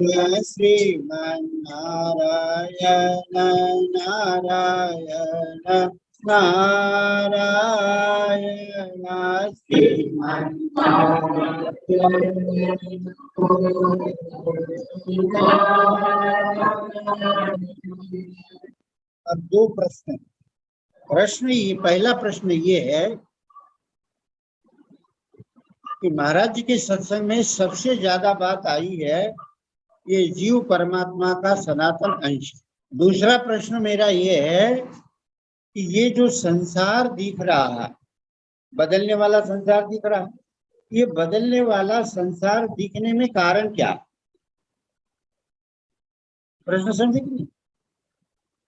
श्रीमन्नारायण नारायण नारायण अब दो प्रश्न। ये पहला प्रश्न ये है कि महाराज जी के सत्संग में सबसे ज्यादा बात आई है ये जीव परमात्मा का सनातन अंश। दूसरा प्रश्न मेरा ये है कि ये जो संसार दिख रहा है, बदलने वाला संसार दिख रहा है, ये बदलने वाला संसार दिखने में कारण क्या? प्रश्न समझे कि नहीं?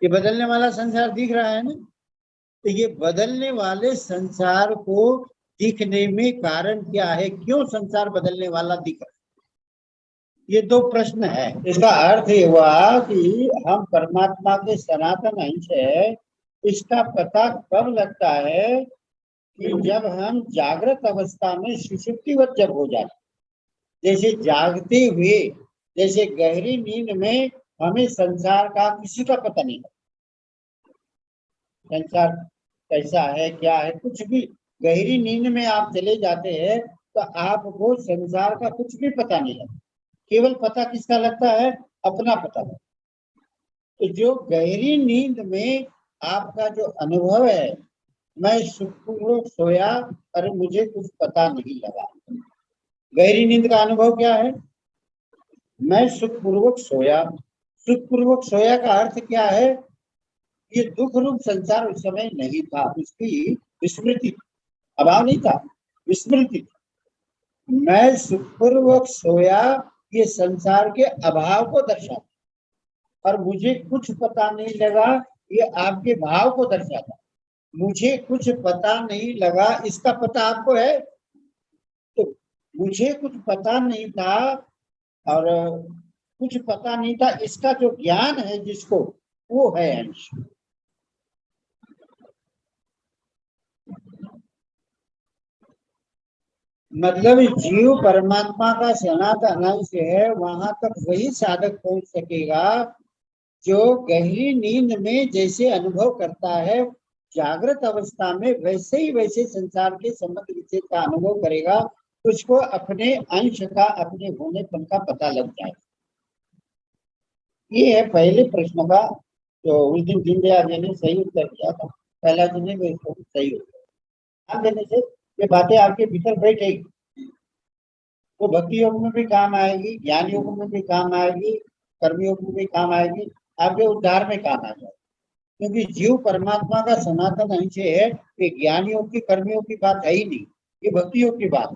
ये बदलने वाला संसार दिख रहा है ना, तो ये बदलने वाले संसार को दिखने में कारण क्या है? क्यों संसार बदलने वाला दिख रहा है? ये दो प्रश्न है। इसका अर्थ ये हुआ कि हम परमात्मा के सनातन अंश है, इसका पता कब लगता है कि जब हम जागृत अवस्था में सुषुप्तिवत जब हो जाते, जैसे जागते हुए, जैसे गहरी नींद में हमें संसार का किसी का पता नहीं, संसार कैसा है क्या है कुछ भी। गहरी नींद में आप चले जाते हैं तो आपको संसार का कुछ भी पता नहीं लगता, केवल पता किसका लगता है? अपना पता लगता। तो जो गहरी नींद में आपका जो अनुभव है, मैं सुखपूर्वक सोया और मुझे कुछ पता नहीं लगा, गहरी नींद का अनुभव क्या है? मैं सुखपूर्वक सोया। सुखपूर्वक सोया का अर्थ क्या है? ये दुख रूप संसार उस समय नहीं था, उसकी विस्मृति, अभाव नहीं था, विस्मृति। मैं सुखपूर्वक सोया ये संसार के अभाव को दर्शाता, और मुझे कुछ पता नहीं लगा ये आपके भाव को दर्शाता। मुझे कुछ पता नहीं लगा, इसका पता आपको है? तो मुझे कुछ पता नहीं था और कुछ पता नहीं था, इसका जो ज्ञान है जिसको, वो है अंश। मतलब जीव परमात्मा का सनातन अंश है, वहां तक वही साधक पहुंच सकेगा जो गहरी नींद में जैसे अनुभव करता है, जागृत अवस्था में वैसे ही वैसे संसार के संबंध विच्छेद का अनुभव करेगा, उसको अपने अंश का, अपने होनेपन का पता लग जाए। ये है पहले प्रश्न का, जो उस दिन दीनदयाल जी ने सही उत्तर दिया था, पहला जी ने सही उत्तर देने से ये बातें आपके भीतर बैठेगी, वो भक्ति योग में भी काम आएगी, ज्ञान योग में भी काम आएगी, कर्म योग में भी काम आएगी, आपके उद्धार में काम आ जाएगी। क्योंकि जीव परमात्मा का सनातन अंश है, ये ज्ञान योग की, कर्म योग की बात है ही नहीं, ये भक्ति योग की बात।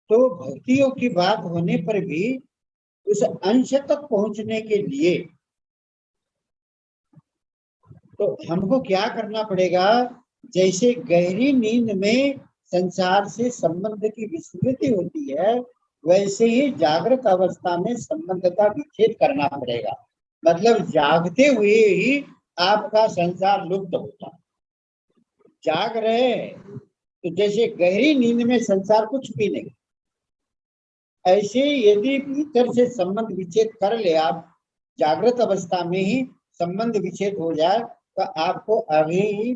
तो भक्ति योग की बात होने पर भी उस अंश तक पहुंचने के लिए तो हमको क्या करना पड़ेगा? जैसे गहरी नींद में संसार से संबंध की विस्मृति होती है, वैसे ही जागृत अवस्था में संबंध का विच्छेद करना पड़ेगा। मतलब जागते हुए ही आपका संसार लुप्त होता है। जाग रहे तो जैसे गहरी नींद में संसार कुछ भी नहीं, ऐसे यदि भीतर से संबंध विच्छेद कर ले आप, जागृत अवस्था में ही संबंध विच्छेद हो जाए, तो आपको अभी ही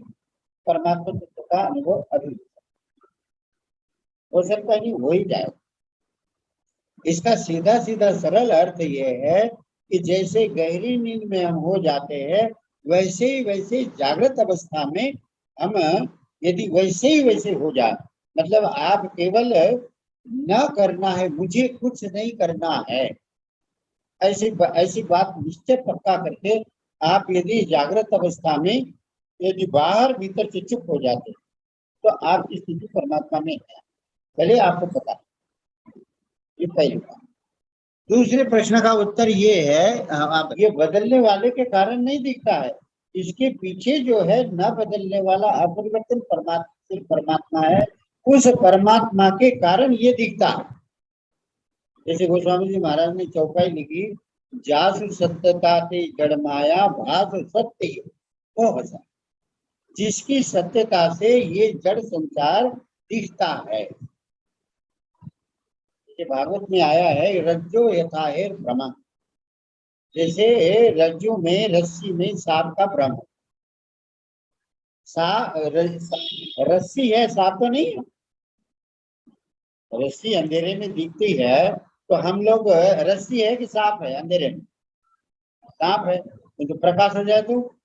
परमात्मा तत्व का अनुभव अभी हो सकता नहीं, हो ही जाए। इसका सीधा सीधा सरल अर्थ यह है कि जैसे गहरी नींद में हम हो जाते हैं, वैसे ही वैसे जागृत अवस्था में हम यदि वैसे ही वैसे हो जाए, मतलब आप केवल न करना है, मुझे कुछ नहीं करना है, ऐसी बात निश्चय पक्का करके आप यदि जागृत अवस्था में यदि बाहर भीतर से चुप हो जाते, तो आपकी स्थिति परमात्मा में है, पहले आपको पता। ये पहली बात। दूसरे प्रश्न का उत्तर ये है, आप ये बदलने वाले के कारण नहीं दिखता है, इसके पीछे जो है न बदलने वाला अपरिवर्तन परमात्मा है, उस परमात्मा के कारण ये दिखता है। जैसे गोस्वामी जी महाराज ने चौपाई लिखी, जासु सत्यता ते जड़ माया भास सत्य हो हसा, जिसकी सत्यता से ये जड़ संसार दिखता है। ये भागवत में आया है, रज्जो यथा है भ्रम, जैसे रज्जु में, रस्सी में सांप का भ्रम। रस्सी है, सांप तो नहीं है। रस्सी अंधेरे में दिखती है तो हम लोग, रस्सी है कि सांप है अंधेरे में? सांप है, तो प्रकाश हो जाए तो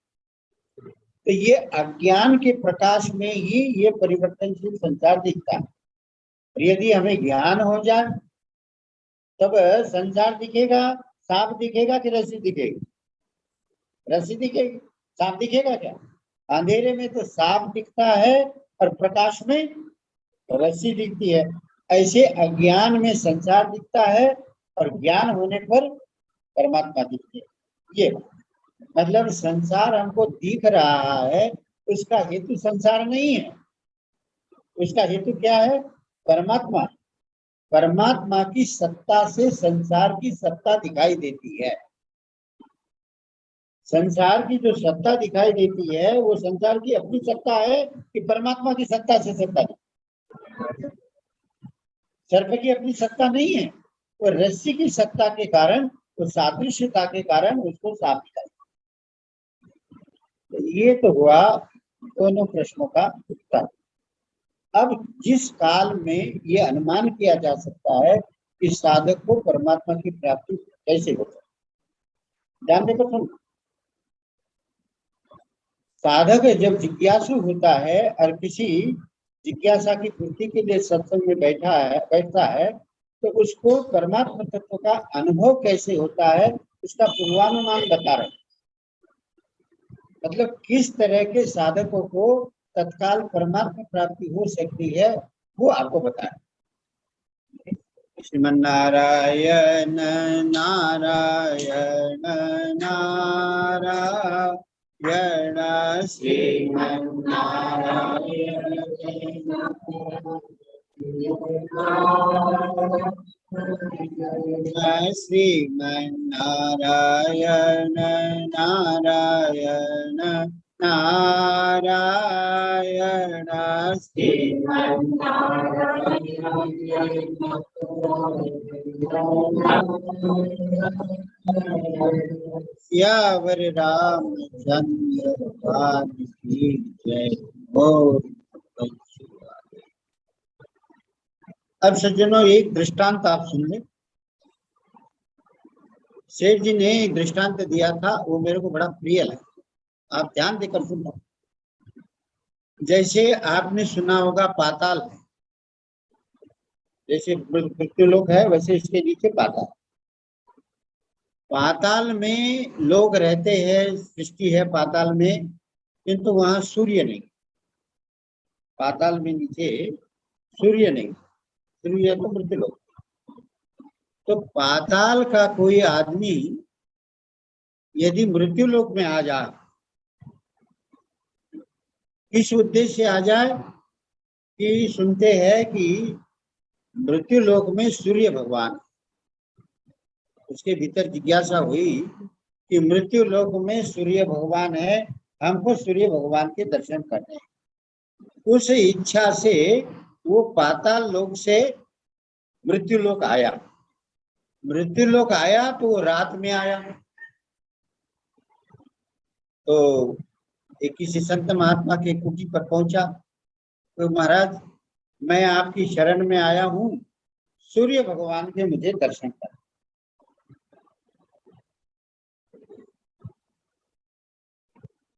ये अज्ञान के प्रकाश में ही ये परिवर्तनशील संसार दिखता है। और यदि हमें ज्ञान हो जाए तब संसार दिखेगा, सांप दिखेगा कि रस्सी दिखेगी? रस्सी दिखेगी, सांप दिखेगा क्या? अंधेरे में तो सांप दिखता है और प्रकाश में रस्सी दिखती है। ऐसे अज्ञान में संसार दिखता है और ज्ञान होने पर परमात्मा दिखती है। ये मतलब संसार हमको दिख रहा है, उसका हेतु संसार नहीं है, उसका हेतु क्या है? परमात्मा। परमात्मा की सत्ता से संसार की सत्ता दिखाई देती है। संसार की जो सत्ता दिखाई देती है वो संसार की अपनी सत्ता है कि परमात्मा की सत्ता से सत्ता? सर्प की अपनी सत्ता नहीं है, वो रस्सी की सत्ता के कारण, वो सादृश्यता के कारण उसको साफ दिखाई। ये तो हुआ दोनों प्रश्नों का उत्तर। अब जिस काल में ये अनुमान किया जा सकता है कि साधक को परमात्मा की प्राप्ति कैसे हो सकती, ध्यान देकर सुन। साधक जब जिज्ञासु होता है और किसी जिज्ञासा की पूर्ति के लिए सत्संग में बैठता है तो उसको परमात्मा तत्व का अनुभव कैसे होता है उसका पूर्वानुमान बता रहे। मतलब किस तरह के साधकों को तत्काल परमात्मा प्राप्ति हो सकती है वो आपको बताए। श्रीमन नारायण नारायण नारायण श्रीमन नारायण श्रीमन नारायण नारायण नारायण श्रीमन सियावर रामचंद्र भगवान की जय। और अब सज्जनों एक दृष्टांत आप सुन ले। सेठ जी ने एक दृष्टांत दिया था, वो मेरे को बड़ा प्रिय लगा, आप ध्यान देकर सुनना। जैसे आपने सुना होगा पाताल, जैसे मृत्युलोक है वैसे इसके नीचे पाताल। पाताल में लोग रहते हैं, सृष्टि है पाताल में, किंतु वहां सूर्य नहीं। पाताल में नीचे सूर्य नहीं, सूर्य तो मृत्युलोक। तो पाताल का कोई आदमी यदि मृत्युलोक में आ जाए, इस उद्देश्य से आ जाए कि सुनते हैं कि मृत्युलोक में सूर्य भगवान, उसके भीतर जिज्ञासा हुई कि मृत्युलोक में सूर्य भगवान है, हमको सूर्य भगवान के दर्शन करने हैं। उस इच्छा से वो पाताल लोक से मृत्युलोक आया। मृत्युलोक आया तो वो रात में आया। तो एक किसी संत महात्मा के कुटी पर पहुंचा, तो महाराज मैं आपकी शरण में आया हूँ, सूर्य भगवान के मुझे दर्शन कर।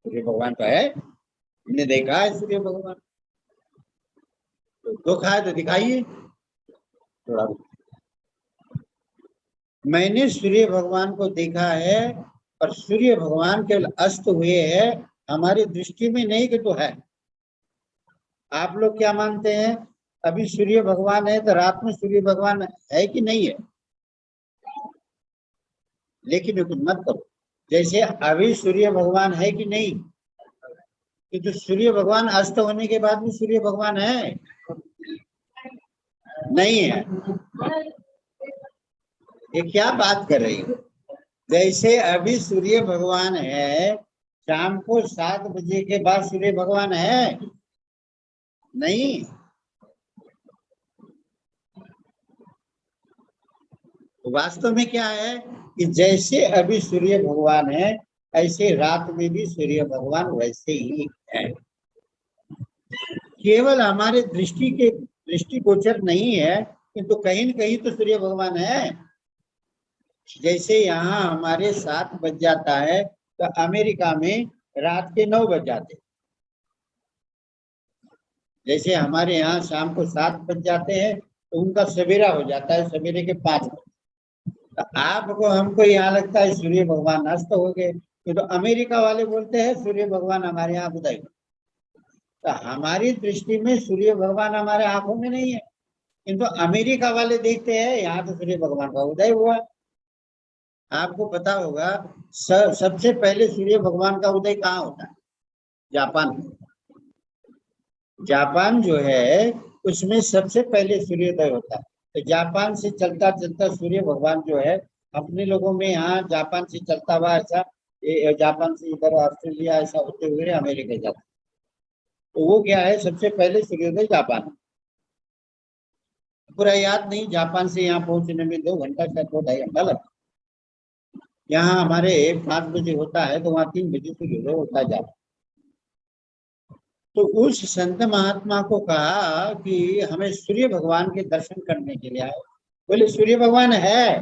सूर्य भगवान तो है, मैंने देखा है सूर्य भगवान, तो दुख है तो दिखाइए थोड़ा। मैंने सूर्य भगवान को देखा है और सूर्य भगवान केवल अस्त हुए हैं, हमारी दृष्टि में नहीं कि तो है। आप लोग क्या मानते हैं, अभी सूर्य भगवान है तो रात में सूर्य भगवान है कि नहीं है? लेकिन कुछ मत करो, जैसे अभी सूर्य भगवान है कि नहीं, कि तो सूर्य भगवान अस्त होने के बाद भी सूर्य भगवान है नहीं है? ये क्या बात कर रही हो? जैसे अभी सूर्य भगवान है, शाम को 7 बजे के बाद सूर्य भगवान है नहीं। वास्तव में क्या है कि जैसे अभी सूर्य भगवान है, ऐसे रात में भी सूर्य भगवान वैसे ही है। केवल हमारे दृष्टिगोचर नहीं है, किंतु कहीं न कहीं तो सूर्य भगवान है। जैसे यहाँ हमारे 7 बज जाता है, तो अमेरिका में रात के 9 बज जाते। जैसे हमारे यहाँ शाम को 7 बज जाते हैं, तो उनका सवेरा हो जाता है सवेरे के 5 बजे। तो आपको हमको यहाँ लगता है सूर्य भगवान अस्त हो गए, तो अमेरिका वाले बोलते हैं सूर्य भगवान हमारे यहाँ उदय। तो हमारी दृष्टि में सूर्य भगवान हमारे आंखों में नहीं है, किंतु अमेरिका वाले देखते हैं यहाँ तो सूर्य भगवान का उदय हुआ। आपको पता होगा सबसे पहले सूर्य भगवान का उदय कहाँ होता है? जापान में। जापान जो है उसमें सबसे पहले सूर्योदय होता है। तो जापान से चलता चलता सूर्य भगवान जो है अपने लोगों में यहाँ जापान से चलता हुआ ऐसा जापान से इधर ऑस्ट्रेलिया ऐसा होते हुए अमेरिका जाता। तो वो क्या है, सबसे पहले सूर्योदय जापान। पूरा याद नहीं, जापान से यहाँ पहुंचने में 2 घंटा शायद 2-2.5 घंटा लगता। यहाँ हमारे 5 बजे होता है, तो वहाँ 3 बजे सूर्योदय होता जाता। तो उस संत महात्मा को कहा कि हमें सूर्य भगवान के दर्शन करने के लिए आए। बोले सूर्य भगवान है?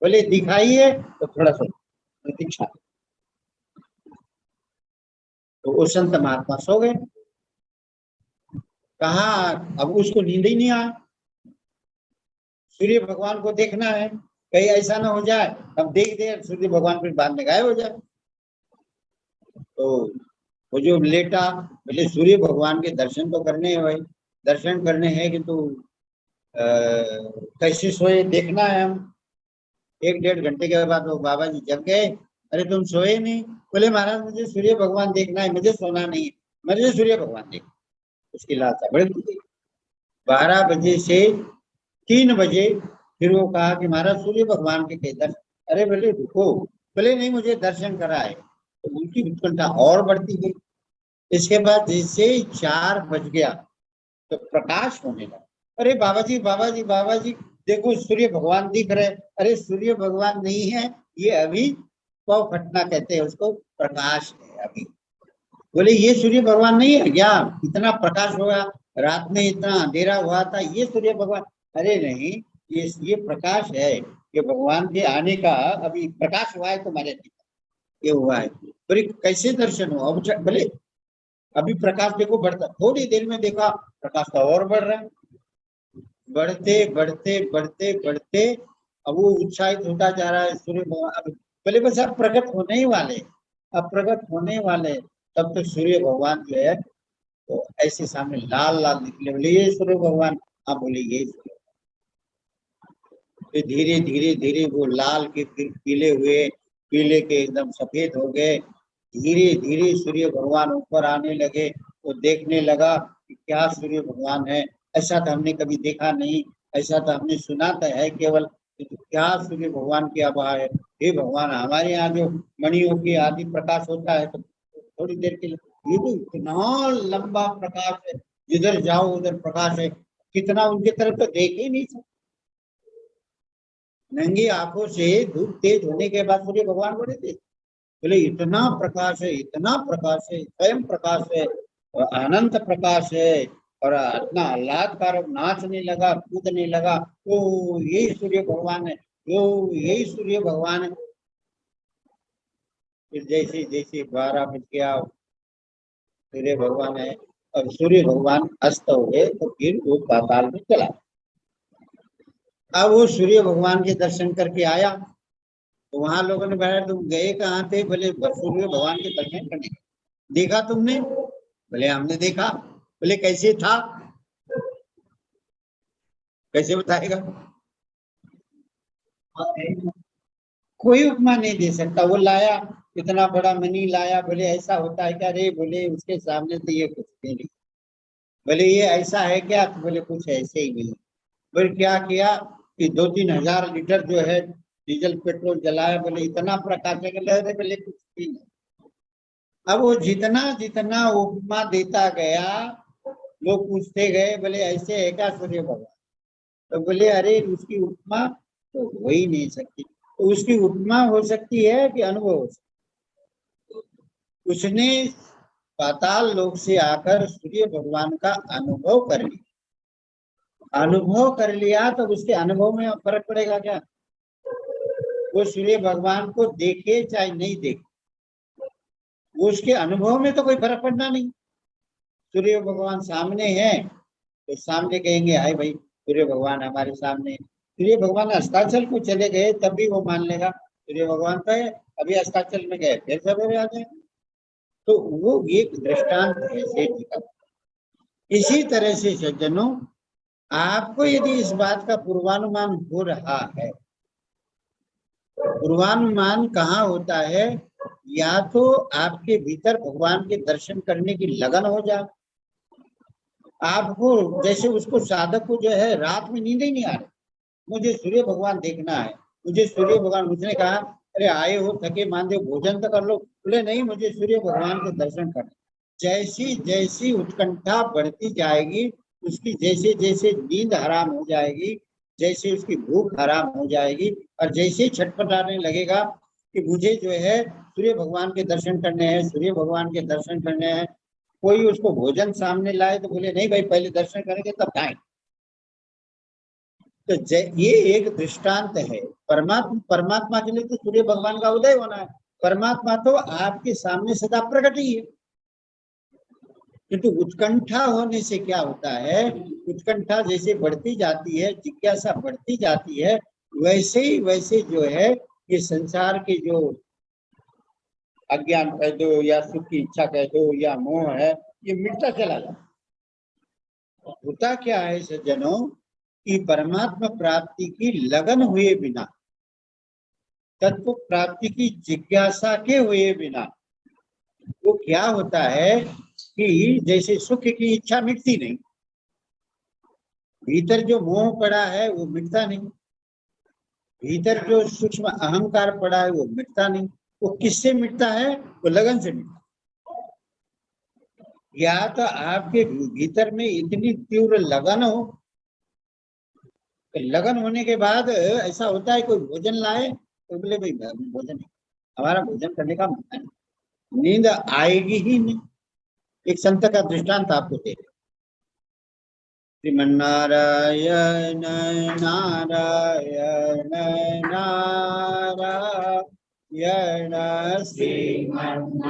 बोले दिखाइए। तो थोड़ा सा प्रतीक्षा। तो वो संत महात्मा सो गए। कहा अब उसको नींद ही नहीं आया, सूर्य भगवान को देखना है, कहीं ऐसा ना हो जाए हम देख दे सूर्य भगवान फिर बाद में गायब हो जाए। तो वो जो लेटा, बोले सूर्य भगवान के दर्शन तो करने हैं भाई, दर्शन करने हैं, किंतु कैसे सोए देखना है। हम 1-1.5 घंटे के बाद वो बाबा जी जग गए। अरे तुम सोए नहीं? बोले महाराज मुझे सूर्य भगवान देखना है, मुझे सोना नहीं है, मुझे सूर्य भगवान देखना। उसकी लालसा बढ़ गई। 12 बजे से 3 बजे फिर वो कहा कि महाराज सूर्य भगवान के दर्शन। अरे बोले रुको, बोले नहीं मुझे दर्शन कराए। तो उनकी उत्कंठा और बढ़ती गई। इसके बाद जैसे 4 बज गया तो प्रकाश होने लगा। अरे बाबा जी बाबा जी बाबा जी देखो सूर्य भगवान दिख रहे। अरे सूर्य भगवान नहीं है, ये अभी पौ फटना कहते हैं उसको, प्रकाश है अभी। बोले ये सूर्य भगवान नहीं है क्या? इतना प्रकाश होगा, रात में इतना अंधेरा हुआ था, ये सूर्य भगवान? अरे नहीं, ये प्रकाश है, ये भगवान के आने का अभी प्रकाश हुआ है तुम्हारे, ये हुआ है। बोले कैसे दर्शन हुआ? बोले अभी प्रकाश देखो बढ़ता, थोड़ी देर में देखा प्रकाश तो और बढ़ रहा है। बढ़ते बढ़ते बढ़ते बढ़ते अब वो उत्साहित होता जा रहा है सूर्य भगवान। पहले बस अब प्रकट होने ही वाले, अब प्रकट होने वाले। तब तो सूर्य भगवान जो है तो ऐसे सामने लाल लाल निकले। बोले ये सूर्य भगवान? हाँ बोले ये सूर्य। फिर धीरे धीरे धीरे वो लाल के फिर पीले हुए, पीले के एकदम सफेद हो गए। धीरे धीरे सूर्य भगवान ऊपर आने लगे। वो देखने लगा कि क्या सूर्य भगवान है, ऐसा तो हमने कभी देखा नहीं, ऐसा तो हमने सुना तो है केवल, तो क्या सूर्य भगवान की आभा है। हे भगवान, हमारे यहाँ जो मणियों के आदि प्रकाश होता है तो थोड़ी देर के लिए, ये तो इतना लंबा प्रकाश है, जिधर जाओ उधर प्रकाश है, कितना उनके तरफ तो देख ही नहीं सकते। नंगी आंखों से धूप तेज होने के बाद सूर्य भगवान को नहीं देख। बोले इतना प्रकाश है, इतना प्रकाश है, स्वयं प्रकाश है और अनंत प्रकाश है, और इतना आह्लादकारक नाचने लगा, कूदने लगा। तो यही सूर्य भगवान है, तो यही सूर्य भगवान है। फिर जैसे जैसे 12 बज गया, सूर्य भगवान है, अब सूर्य भगवान अस्त हो गए तो फिर वो पाताल में चला। अब वो सूर्य भगवान के दर्शन करके आया, तो वहां लोगों ने बताया तुम गए कहाँ थे? बोले सूर्य भगवान के दर्शन करने। देखा तुमने? बोले हमने देखा। बोले कैसे था? कैसे बताएगा? कोई उपमा नहीं दे सकता। वो लाया, इतना बड़ा मनी लाया, बोले ऐसा होता है क्या? रे बोले उसके सामने तो ये कुछ भी नहीं। बोले ये ऐसा है क्या? तो बोले कुछ ऐसे ही नहीं। फिर क्या किया कि 2-3 हजार लीटर जो है डीजल पेट्रोल जलाया। बोले इतना प्रकाश है, बोले कुछ भी नहीं। अब वो जितना जितना उपमा देता गया, लोग पूछते गए बोले ऐसे है क्या सूर्य भगवान? तो बोले अरे उसकी उपमा तो हो ही नहीं सकती। तो उसकी उपमा हो सकती है कि अनुभव हो सकती है। उसने पाताल लोक से आकर सूर्य भगवान का अनुभव कर लिया। अनुभव कर लिया तो उसके अनुभव में फर्क पड़ेगा क्या? वो सूर्य भगवान को देखे चाहे नहीं देखे, वो उसके अनुभव में तो कोई फर्क पड़ना नहीं। सूर्य भगवान सामने है तो सामने कहेंगे हाय भाई सूर्य भगवान हमारे सामने है। सूर्य भगवान अस्ताचल को चले गए तब भी वो मान लेगा सूर्य भगवान तो है, अभी अस्ताचल में गए फिर सवेरे आ जाए। तो वो एक दृष्टांत है सेठ जी का। इसी तरह से सज्जनों, आपको यदि इस बात का पूर्वानुमान हो रहा है, पूर्वानुमान कहाँ होता है? या तो आपके भीतर भगवान के दर्शन करने की लगन हो जाए, आपको जैसे उसको साधक को जो है रात में नींद ही नहीं आ रही, मुझे सूर्य भगवान देखना है, मुझे सूर्य भगवान। उसने कहा अरे आए हो थके मांदे भोजन तो कर लो, बोले नहीं मुझे सूर्य भगवान के दर्शन करना। जैसी जैसी उत्कंठा बढ़ती जाएगी, उसकी जैसे जैसे नींद हराम हो जाएगी, जैसे उसकी भूख हराम हो जाएगी, और जैसे ही छटपटाने लगेगा कि मुझे जो है सूर्य भगवान के दर्शन करने हैं, सूर्य भगवान के दर्शन करने हैं, कोई उसको भोजन सामने लाए तो बोले नहीं भाई पहले दर्शन करेंगे तब खाएंगे। तो ये एक दृष्टांत है। परमात्मा के लिए तो सूर्य भगवान का उदय होना है, परमात्मा तो आपके सामने सदा प्रकट ही है। किंतु उत्कंठा होने से क्या होता है? उत्कंठा जैसे बढ़ती जाती है, जिज्ञासा बढ़ती जाती है, वैसे ही वैसे जो है ये संसार के जो अज्ञान कह दो या सुख की इच्छा कह दो या मोह है, ये मिटता चला जाता। होता क्या है सज्जनों कि परमात्मा प्राप्ति की लगन हुए बिना, तत्व प्राप्ति की जिज्ञासा के हुए बिना, वो क्या होता है कि जैसे सुख की इच्छा मिटती नहीं, भीतर जो मोह पड़ा है वो मिटता नहीं, भीतर जो सूक्ष्म अहंकार पड़ा है वो मिटता नहीं। वो किससे मिटता है? वो लगन से मिटता है। या तो आपके भीतर में इतनी तीव्र लगन हो, लगन होने के बाद ऐसा होता है कोई भोजन लाए तो बोले भाई भोजन, हमारा भोजन करने का मन है, नींद आएगी ही नहीं। एक संत का दृष्टांत आपको दे, श्रीमन्नारायण नारायण नारायण श्रीमन्नारायण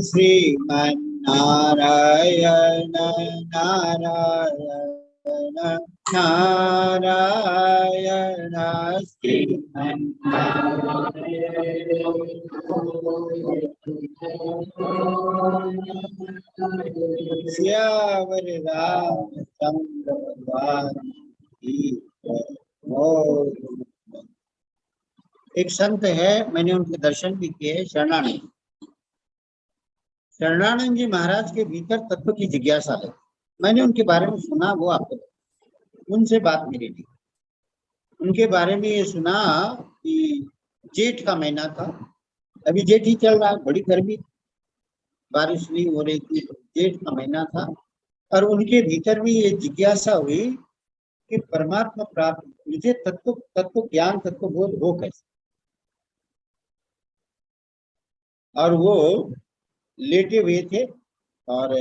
श्रीमन्नारायण नारायण नारायण श्यावर रामचंद्र भगवान की जय। एक संत है, मैंने उनके दर्शन भी किए, शरणानंद। शरणानंद जी महाराज के भीतर तत्व की जिज्ञासा है, मैंने उनके बारे में सुना, वो आपको उनसे बात मेरी थी। उनके बारे में ये सुना कि जेठ का महीना था, अभी जेठ ही चल रहा है, बड़ी गर्मी, बारिश नहीं हो रही थी, जेठ का महीना था, और उनके भीतर में ये जिज्ञासा हुई कि परमात्मा प्राप्त, मुझे तत्व ज्ञान तत्व बोध हो कैसे। और वो लेटे हुए थे और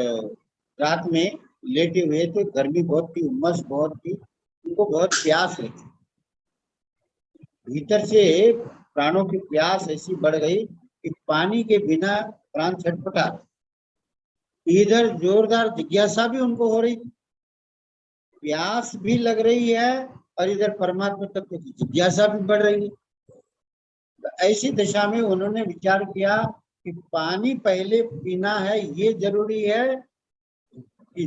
रात में लेटे हुए थे, गर्मी बहुत थी, उमस बहुत थी, उनको बहुत प्यास लगी, भीतर से प्राणों की प्यास ऐसी बढ़ गई कि पानी के बिना प्राण छटपटा। इधर जोरदार जिज्ञासा भी उनको हो रही, प्यास भी लग रही है, और इधर परमात्मा तत्व की जिज्ञासा भी बढ़ रही है। तो ऐसी दशा में उन्होंने विचार किया कि पानी पहले पीना है ये जरूरी है कि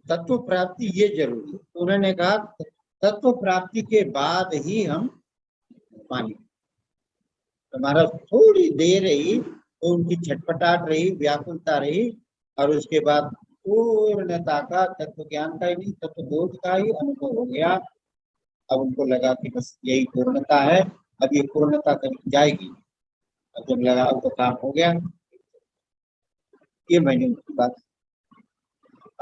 तत्व प्राप्ति ये जरूरी है। तो उन्होंने कहा तत्व प्राप्ति के बाद ही हम पानी। हमारा थोड़ी देर रही तो उनकी छटपटाहट रही, व्याकुलता रही, और उसके बाद पूर्णता का तत्व ज्ञान का ही नहीं, तत्व बोध का ही अनुभव हो गया। अब उनको लगा कि बस यही पूर्णता है, अब ये पूर्णता कहीं जाएगी। अब जब लगा अब तो काम हो गया, ये मैंने उनकी बात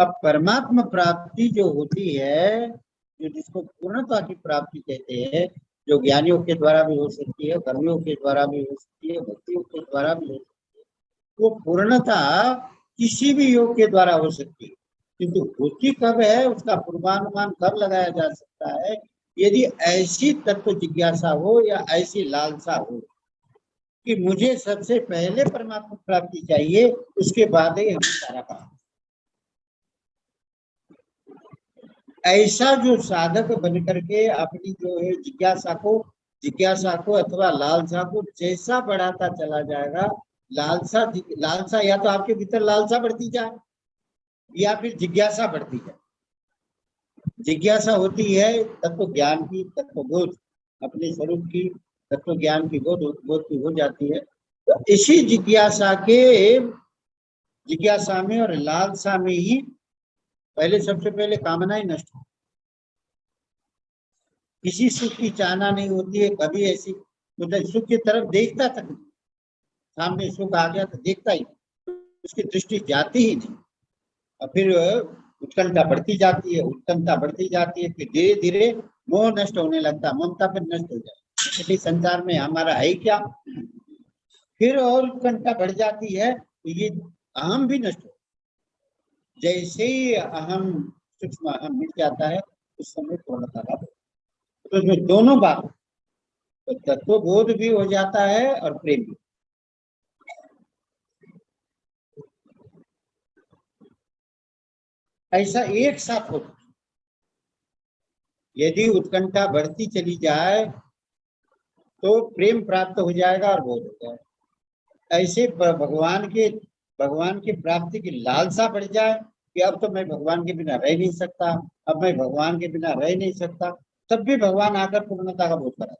अब परमात्मा प्राप्ति जो होती है, जो जिसको पूर्णता की प्राप्ति कहते हैं, जो ज्ञानियों के द्वारा भी हो सकती है, कर्मियों के द्वारा भी हो सकती है, भक्तियों के द्वारा भी हो सकती है, वो पूर्णता किसी भी योग के द्वारा हो सकती है। किंतु होती कब है, उसका पूर्वानुमान कब लगाया जा सकता है, यदि ऐसी तत्व जिज्ञासा हो या ऐसी लालसा हो कि मुझे सबसे पहले परमात्मा प्राप्ति चाहिए, उसके बाद ही हम सारा काम। ऐसा जो साधक बन करके अपनी जो है जिज्ञासा को अथवा लालसा को जैसा बढ़ाता चला जाएगा, लालसा या तो आपके भीतर लालसा बढ़ती जाए या फिर जिज्ञासा बढ़ती जाए। जिज्ञासा होती है तत्व ज्ञान की, तत्व बोध अपने स्वरूप की, तत्व ज्ञान की बोध की हो जाती है। तो इसी जिज्ञासा में और लालसा में ही पहले सबसे पहले कामनाएं नष्ट हो। किसी सुख की चाहना नहीं होती है कभी, ऐसी मतलब सुख की तरफ देखता तक नहीं, सामने सुख आ गया तो देखता ही, उसकी दृष्टि जाती ही नहीं। और फिर उत्कंठा बढ़ती जाती है, फिर धीरे धीरे मोह नष्ट होने लगता है, ममता फिर नष्ट हो जाए कि संसार में हमारा है क्या। फिर और उत्कंठा बढ़ जाती है तो ये अहम भी नष्ट हो। जैसे ही अहम सूक्ष्म अहम मिट जाता है, उस समय पूर्णता का, तो इसमें दोनों बात, तो तत्वबोध भी हो जाता है और प्रेम भी। ऐसा एक साथ होता। यदि उत्कंठा बढ़ती चली जाए तो प्रेम प्राप्त हो जाएगा और बोध हो जाएगा। ऐसे भगवान की प्राप्ति की लालसा बढ़ जाए कि अब तो मैं भगवान के बिना रह नहीं सकता, अब मैं भगवान के बिना रह नहीं सकता, तब भी भगवान आकर पूर्णता का बोध करा।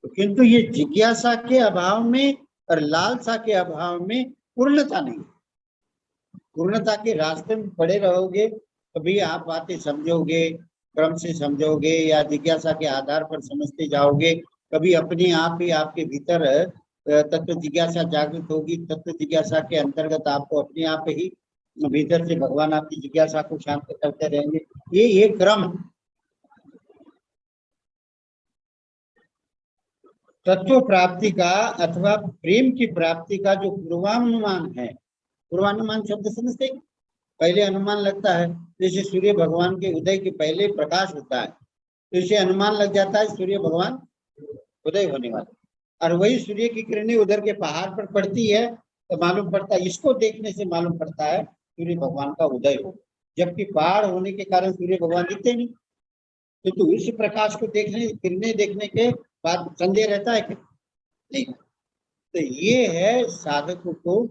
तो किंतु ये जिज्ञासा के अभाव में और लालसा के अभाव में पूर्णता नहीं। पूर्णता के रास्ते में पड़े रहोगे, कभी आप बातें समझोगे, क्रम से समझोगे या जिज्ञासा के आधार पर समझते जाओगे, कभी अपने आप ही आपके भीतर तत्व जिज्ञासा जागृत होगी, तत्व जिज्ञासा के अंतर्गत आपको अपने आप ही भीतर से भगवान आपकी जिज्ञासा को शांत करते रहेंगे। ये क्रम तत्व प्राप्ति का अथवा प्रेम की प्राप्ति का जो पूर्वानुमान है, पूर्वानुमान शब्द समझते, पहले अनुमान लगता है, जैसे सूर्य भगवान के उदय के पहले प्रकाश होता है, तो इसे अनुमान लग जाता है सूर्य भगवान उदय होने वाले, और वही सूर्य की किरणें उधर के पहाड़ पर पड़ती है तो मालूम पड़ता है, इसको देखने से मालूम पड़ता है सूर्य भगवान का उदय हो, जबकि पहाड़ होने के कारण सूर्य भगवान दिखते नहीं। तो उस प्रकाश को देखने, किरणें देखने के बाद संदेह रहता है कि नहीं। तो ये है साधकों को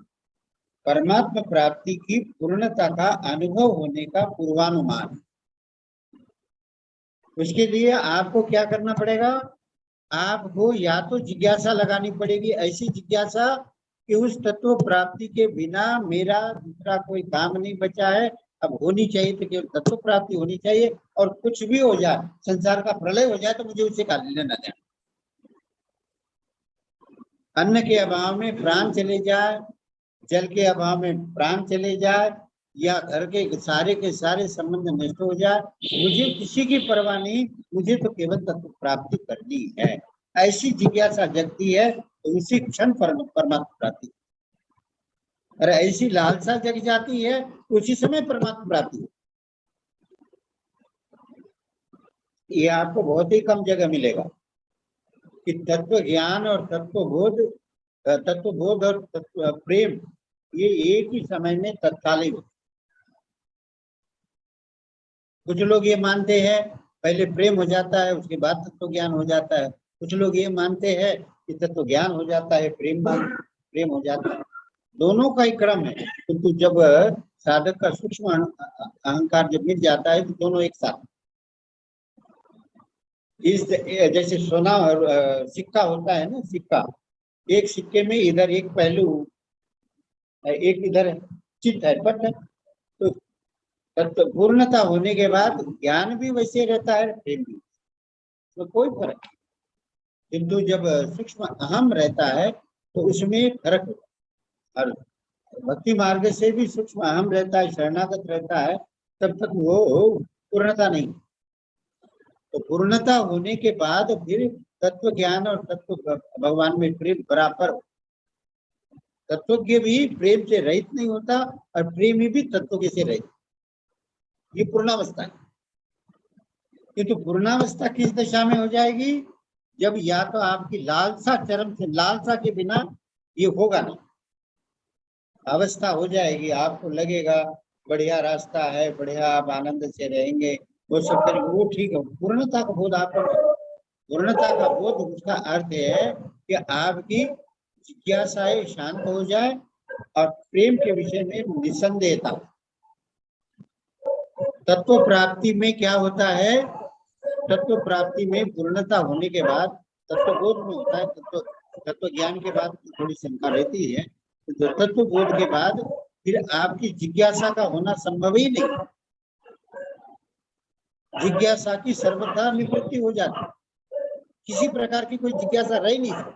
परमात्मा प्राप्ति की पूर्णता का अनुभव होने का पूर्वानुमान। उसके लिए आपको क्या करना पड़ेगा, आपको या तो जिज्ञासा लगानी पड़ेगी, ऐसी जिज्ञासा कि उस तत्व प्राप्ति के बिना मेरा दूसरा कोई काम नहीं बचा है, अब होनी चाहिए तो केवल तत्व प्राप्ति होनी चाहिए, और कुछ भी हो जाए, संसार का प्रलय हो जाए तो मुझे उसे काट लेना देना। अन्न के अभाव में प्राण चले जाए, जल के अभाव में प्राण चले जाए, या घर के सारे संबंध नष्ट हो जाए, मुझे किसी की परवाह नहीं, मुझे तो केवल तत्व प्राप्ति करनी है, ऐसी जिज्ञासा जगती है तो उसी क्षण परमात्मा प्राप्ति, और ऐसी लालसा जग जाती है उसी समय परमात्मा प्राप्ति। ये आपको बहुत ही कम जगह मिलेगा कि तत्व ज्ञान और तत्व बोध और तत्व प्रेम ये एक ही समय में तत्कालिक। कुछ लोग ये मानते हैं पहले प्रेम हो जाता है उसके बाद तत्व ज्ञान हो जाता है, कुछ लोग ये मानते हैं कि तत्व ज्ञान हो जाता है प्रेम हो जाता है। दोनों का ही क्रम है, किंतु जब साधक का सूक्ष्म अहंकार जब मिट जाता है तो दोनों एक साथ। इस जैसे सोना और सिक्का होता है ना, सिक्का, एक सिक्के में इधर एक पहलू, एक इधर चित है, पट है, तो पूर्णता होने के बाद ज्ञान भी वैसे रहता है, प्रेम भी, तो कोई फर्क नहीं। किंतु जब सूक्ष्म अहम रहता है तो उसमें फर्क होता है। भक्ति मार्ग से भी सूक्ष्म अहम रहता है, शरणागत रहता है, तब तक वो पूर्णता नहीं। तो पूर्णता होने के बाद फिर तत्व ज्ञान और तत्व भगवान में प्रेम बराबर। तत्वज्ञ भी प्रेम से रहित नहीं होता और प्रेमी भी तत्वज्ञ से रहित। ये पूर्णावस्था है। किंतु पूर्णावस्था किस दशा में हो जाएगी? जब या तो आपकी लालसा चरम से, लालसा के बिना ये होगा नहीं। अवस्था हो जाएगी, आपको लगेगा बढ़िया रास्ता है, बढ़िया आप आनंद से रहेंगे, वो सब करेंगे, वो ठीक है। पूर्णता का बोध आपको, पूर्णता का बोध उसका अर्थ है कि आपकी जिज्ञासाएं शांत हो जाए और प्रेम के विषय में निसंदेहता। तत्व प्राप्ति में क्या होता है? तत्व प्राप्ति में पूर्णता होने के बाद तत्व बोध में होता है। तत्व ज्ञान के बाद थोड़ी शंका रहती है, तो तत्व बोध के बाद फिर आपकी जिज्ञासा का होना संभव ही नहीं। जिज्ञासा की सर्वथा निवृत्ति हो जाती है, किसी प्रकार की कोई जिज्ञासा रह नहीं सकती,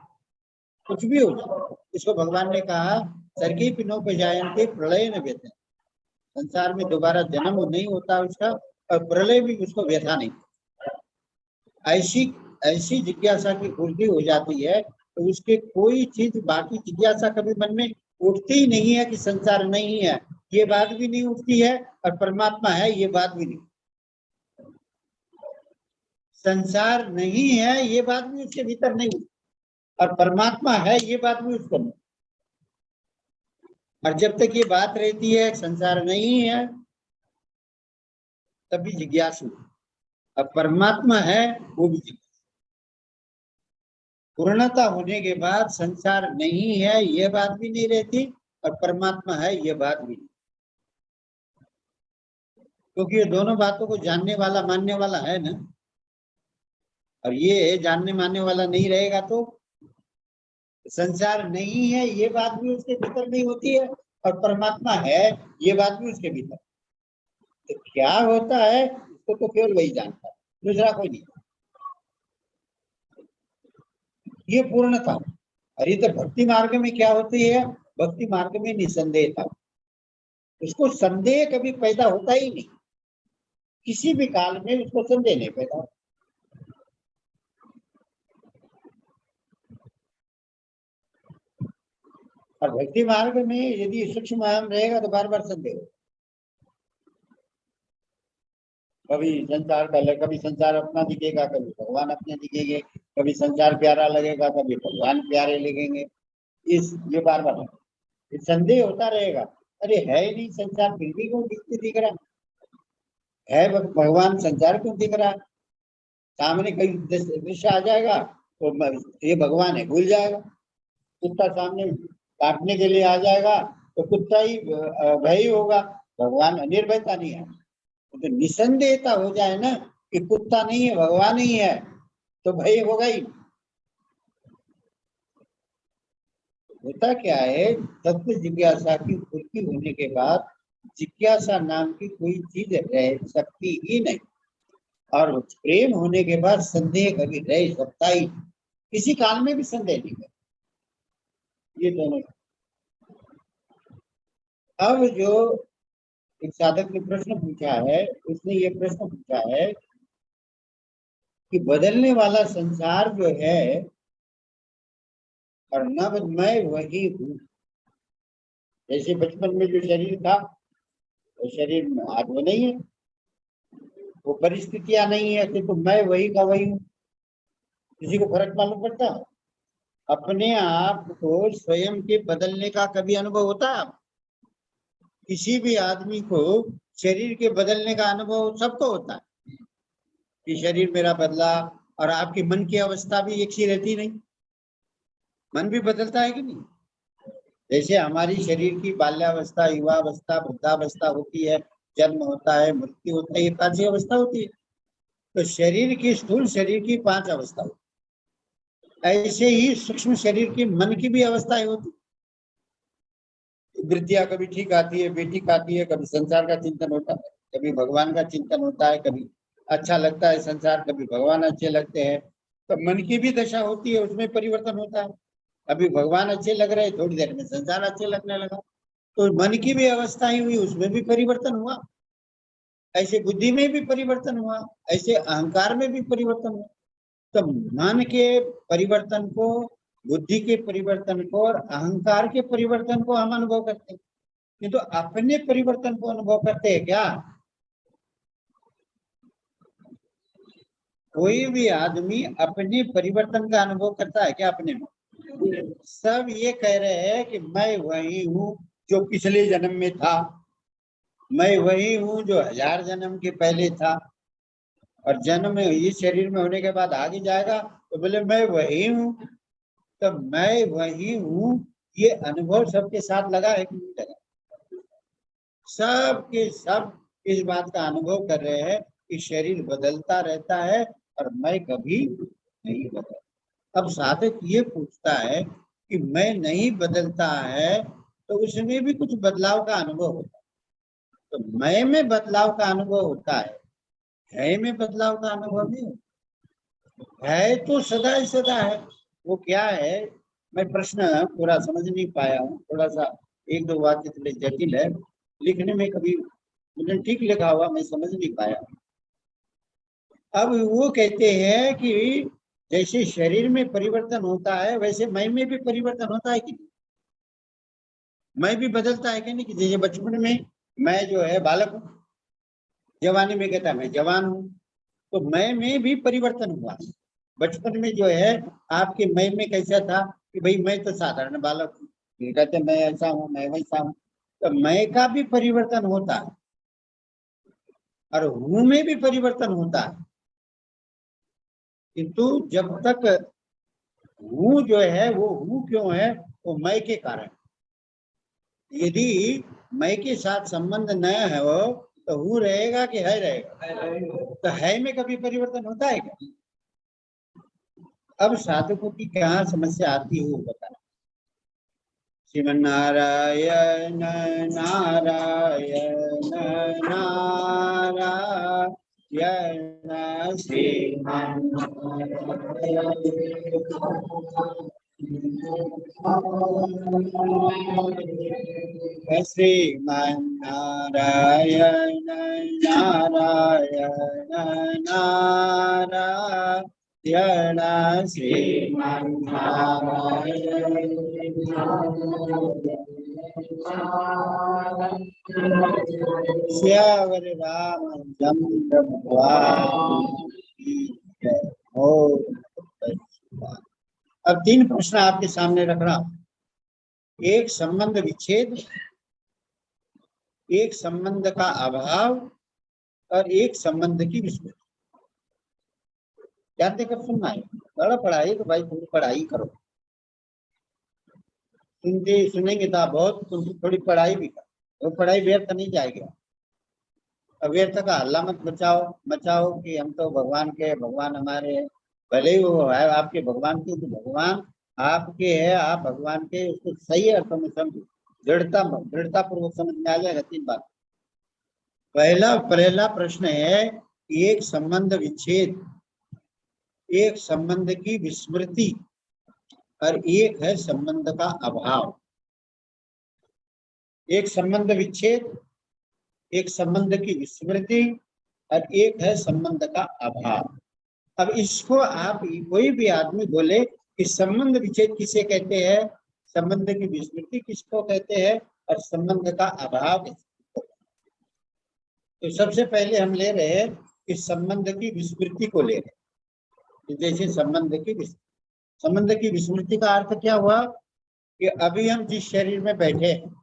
कुछ भी हो जाए। इसको भगवान ने कहा सर्गी पिनो जायन्ते प्रलय न व्यथा। संसार में दोबारा जन्म नहीं होता उसका, और प्रलय भी उसको व्यथा नहीं। ऐसी जिज्ञासा की पूर्ति हो जाती है तो उसके कोई चीज बाकी जिज्ञासा कभी मन में उठती ही नहीं है कि संसार नहीं है, ये बात भी नहीं उठती है, और परमात्मा है ये बात भी नहीं। संसार नहीं है ये बात भी उसके भीतर नहीं, और परमात्मा है ये बात भी उसको नहीं। और जब तक ये बात रहती है संसार नहीं है, तभी जिज्ञासु। अब परमात्मा है वो भी जिज्ञासु। पूर्णता होने के बाद संसार नहीं है ये बात भी नहीं रहती, और परमात्मा है ये बात भी नहीं, क्योंकि ये दोनों बातों को जानने वाला मानने वाला है ना। और ये जानने मानने वाला नहीं रहेगा तो संसार नहीं है ये बात भी उसके भीतर नहीं होती है, और परमात्मा है ये बात भी उसके भीतर। तो क्या होता है उसको तो केवल वही जानता है, दूसरा कोई नहीं। ये पूर्णता। अरे तो भक्ति मार्ग में क्या होती है? भक्ति मार्ग में निसंदेहता। उसको संदेह कभी पैदा होता ही नहीं, किसी भी काल में उसको संदेह नहीं पैदा होता। और भक्ति मार्ग में यदि सूक्ष्म अहम रहेगा तो बार बार संदेह हो। कभी संसार का, कभी संसार अपना दिखेगा, कभी भगवान अपने दिखेंगे, कभी संसार प्यारा लगेगा, कभी भगवान प्यारे लगेंगे। ये बार बार संदेह होता रहेगा। अरे है ही नहीं संसार, फिर भी क्यों दिख रहा है? भगवान संसार क्यों दिख रहा है? सामने कई दृश्य आ जाएगा तो ये भगवान है भूल जाएगा। कुत्ता सामने काटने के लिए आ जाएगा तो कुत्ता ही भय होगा, भगवान निर्भयता नहीं है। तो निसंदेहता हो जाए ना कि कुत्ता नहीं है भगवान ही है, तो भय होगा ही। होता क्या है? तत्व जिज्ञासा की पूर्ति होने के बाद जिज्ञासा नाम की कोई चीज रह सकती ही नहीं, और प्रेम होने के बाद संदेह कभी रह सकता ही, किसी काल में भी संदेह नहीं कर। ये दोनों। अब जो एक साधक ने प्रश्न पूछा है, उसने ये प्रश्न पूछा है कि बदलने वाला संसार जो है और नव मैं वही हूँ। जैसे बचपन में जो शरीर था वो शरीर में आज वो नहीं है, वो परिस्थितियां नहीं है, तो मैं वही का वही हूँ। किसी को फर्क मालूम पड़ता? अपने आप को स्वयं के बदलने का कभी अनुभव होता है? किसी भी आदमी को शरीर के बदलने का अनुभव सबको होता है कि शरीर मेरा बदला, और आपकी मन की अवस्था भी एक सी रहती नहीं, मन भी बदलता है कि नहीं? जैसे हमारी शरीर की बाल्यावस्था, युवावस्था, वृद्धावस्था होती है, जन्म होता है, मृत्यु होता है, ये 5 अवस्था होती है। तो शरीर की, स्थूल शरीर की 5 अवस्था होती है। ऐसे ही सूक्ष्म शरीर की, मन की भी अवस्थाएं होती। वृद्धियां कभी ठीक आती है, बेटी आती है, कभी संसार का चिंतन होता है, कभी भगवान का चिंतन होता है, कभी अच्छा लगता है संसार, कभी भगवान अच्छे लगते हैं। तो मन की भी दशा होती है, उसमें परिवर्तन होता है। अभी भगवान अच्छे लग रहे, थोड़ी देर में संसार अच्छे लगने लगा। तो मन की भी अवस्था ही हुई, उसमें भी परिवर्तन हुआ। ऐसे बुद्धि में भी परिवर्तन हुआ, ऐसे अहंकार में भी परिवर्तन हुआ। तो मन के परिवर्तन को, बुद्धि के परिवर्तन को और अहंकार के परिवर्तन को हम अनुभव करते हैं, नहीं तो अपने परिवर्तन को अनुभव करते हैं क्या? कोई भी आदमी अपने परिवर्तन का अनुभव करता है क्या अपने में? सब ये कह रहे हैं कि मैं वही हूँ जो पिछले जन्म में था, मैं वही हूँ जो 1000 जन्म के पहले था, और जन्म में इस शरीर में होने के बाद आगे जाएगा तो बोले मैं वही हूँ। तो मैं वही हूँ, ये अनुभव सबके साथ लगा है कि नहीं लगा? सब के सब इस बात का अनुभव कर रहे हैं कि शरीर बदलता रहता है और मैं कभी नहीं बदल। अब साधक ये पूछता है कि मैं नहीं बदलता है तो उसमें भी कुछ बदलाव का अनुभव होता है। तो मैं में बदलाव का अनुभव होता है में बदलाव का अनुभव नहीं होता है। तो सदा ही सदा है। वो क्या है, मैं प्रश्न पूरा समझ नहीं पाया हूँ, थोड़ा सा एक दो वाक्य थोड़े जटिल है, लिखने में कभी मुझे ठीक लिखा हुआ मैं समझ नहीं पाया। अब वो कहते हैं कि जैसे शरीर में परिवर्तन होता है वैसे मैं में भी परिवर्तन होता है कि नहीं? मैं भी बदलता है कि नहीं? कि जैसे बचपन में मैं जो है बालक हूँ, जवानी में कहता है मैं जवान हूँ, तो मैं में भी परिवर्तन हुआ। बचपन में जो है आपके मैं में कैसा था कि भाई मैं तो साधारण बालक हूँ, फिर कहते मैं ऐसा हूँ, मैं वैसा हूँ। तो मैं का भी परिवर्तन होता है और हूँ में भी परिवर्तन होता है, किंतु जब तक हूँ जो है वो हूँ क्यों है, वो मैं के कारण। यदि मैं के साथ संबंध न हो तो हूँ रहेगा कि है रहेगा? तो है में कभी परिवर्तन होता है क्या? अब साधकों की कहाँ समस्या आती है वो बताना। श्रीमन नारायण नारायण नारायण श्रीमन श्रीमन नारायण नारायण नारायण श्रीमन नारायण श्यावर रामचंद्र भगवान की जय हो। अब 3 प्रश्न आपके सामने रख रहा हूं। एक संबंध विच्छेद, एक संबंध का अभाव और एक संबंध की विस्मृति। ध्यान देकर सुनना है, बड़ा पढ़ाई तो भाई पूरी पढ़ाई करो, सुनते सुनेंगे तो आप बहुत थोड़ी पढ़ाई भी करो, वो पढ़ाई व्यर्थ नहीं जाएगी। अव्यर्थ का हल्ला मत मचाओ कि हम तो भगवान के, भगवान हमारे है। भले ही वो है आपके भगवान के, तो भगवान आपके है, आप भगवान के, उसको सही अर्थों में समझो, दृढ़ता पूर्वक समझ में आ जाएगा। 3 बात। पहला प्रश्न है कि एक संबंध विच्छेद, एक संबंध की विस्मृति और एक है संबंध का अभाव। एक संबंध विच्छेद, एक संबंध की विस्मृति और एक है संबंध का अभाव। अब इसको आप कोई भी आदमी बोले कि संबंध विच्छेद किसे कहते हैं, संबंध की विस्मृति किसको कहते हैं और संबंध का अभाव किसको? तो सबसे पहले हम ले रहे हैं कि संबंध की विस्मृति को ले रहे हैं। जैसे संबंध की विस्मृति का अर्थ क्या हुआ कि अभी हम जिस शरीर में बैठे हैं,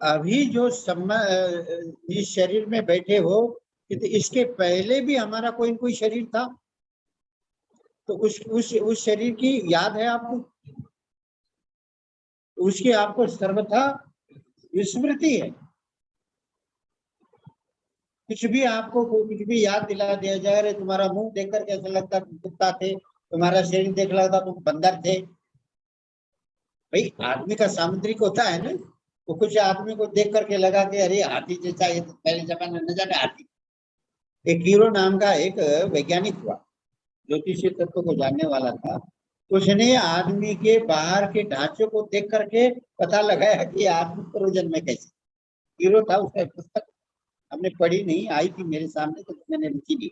अभी जो इस शरीर में बैठे हो, तो इसके पहले भी हमारा कोई न कोई शरीर था, तो उस शरीर की याद है आपको? उसकी आपको सर्वथा विस्मृति है। कुछ भी आपको कुछ भी याद दिला दिया जाए, अरे तुम्हारा मुंह देखकर कैसा लगता तुम कुत्ता थे, तुम्हारा शरीर देख लगता तुम बंदर थे। भाई आदमी का सामुद्रिक होता है ना, तो कुछ आदमी को देख करके लगा कि अरे हाथी जैसा, ये तो पहले जमाने में न जाने हाथी। एक हीरो नाम का एक वैज्ञानिक हुआ, ज्योतिषीय तत्व को जानने वाला था। उसने आदमी के बाहर के ढांचे को देख करके पता लगाया कि आदमी पूर्व जन्म में कैसे। हीरो था, उसका एक पुस्तक हमने पढ़ी नहीं, आई थी मेरे सामने तो मैंने रुचि ली।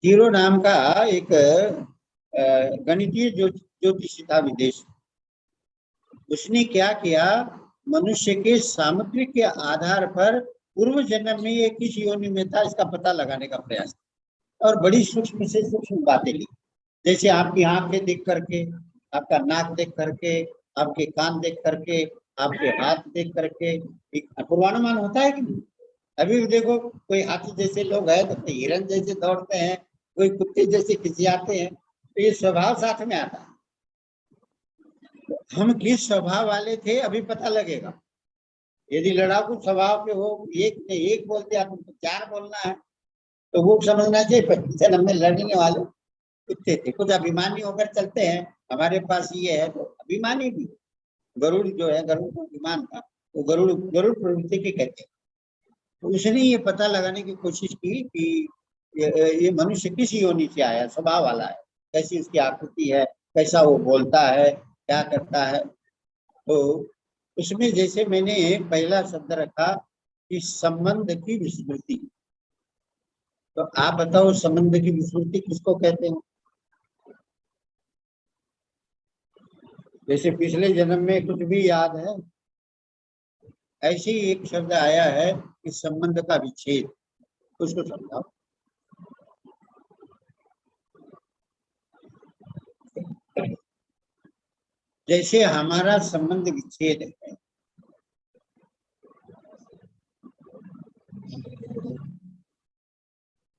हीरो नाम का एक गणितीय ज्योतिषी था विदेश। उसने क्या किया, मनुष्य के सामग्रिक के आधार पर पूर्व जन्म में ये किस योनि में था इसका पता लगाने का प्रयास, और बड़ी सूक्ष्म से सूक्ष्म बातें ली। जैसे आपकी आंखें देख करके, आपका नाक देख करके, आपके कान देख करके, आपके हाथ देख करके एक पूर्वानुमान होता है कि नहीं। अभी भी देखो, कोई हाथी जैसे लोग हैं तो कोई हिरन जैसे दौड़ते हैं, कोई कुत्ते जैसे खिसियाते हैं, तो ये स्वभाव साथ में आता है। हम किस स्वभाव वाले थे अभी पता लगेगा। यदि लड़ाकू स्वभाव के हो, एक ने एक बोल दिया तुमको चार बोलना है, तो वो समझना चाहिए पहले जन्म में लड़ने वाले कुत्ते थे। कुछ अभिमानी होकर चलते हैं, हमारे पास ये है तो अभिमानी भी। गरुड़ जो है, गरुड़ को अभिमान था, वो गरुड़ गरुड़ प्रवृत्ति के कहते हैं। तो उसने ये पता लगाने की कोशिश की कि ये मनुष्य किस योनि से आया, स्वभाव वाला है, कैसी उसकी आकृति है, कैसा वो बोलता है, क्या करता है। तो उसमें जैसे मैंने पहला शब्द रखा कि संबंध की विस्मृति। तो आप बताओ संबंध की विस्मृति किसको कहते हैं? जैसे पिछले जन्म में कुछ भी याद है, ऐसे ही एक शब्द आया है कि संबंध का विच्छेद, उसको समझाओ। जैसे हमारा संबंध विच्छेद है,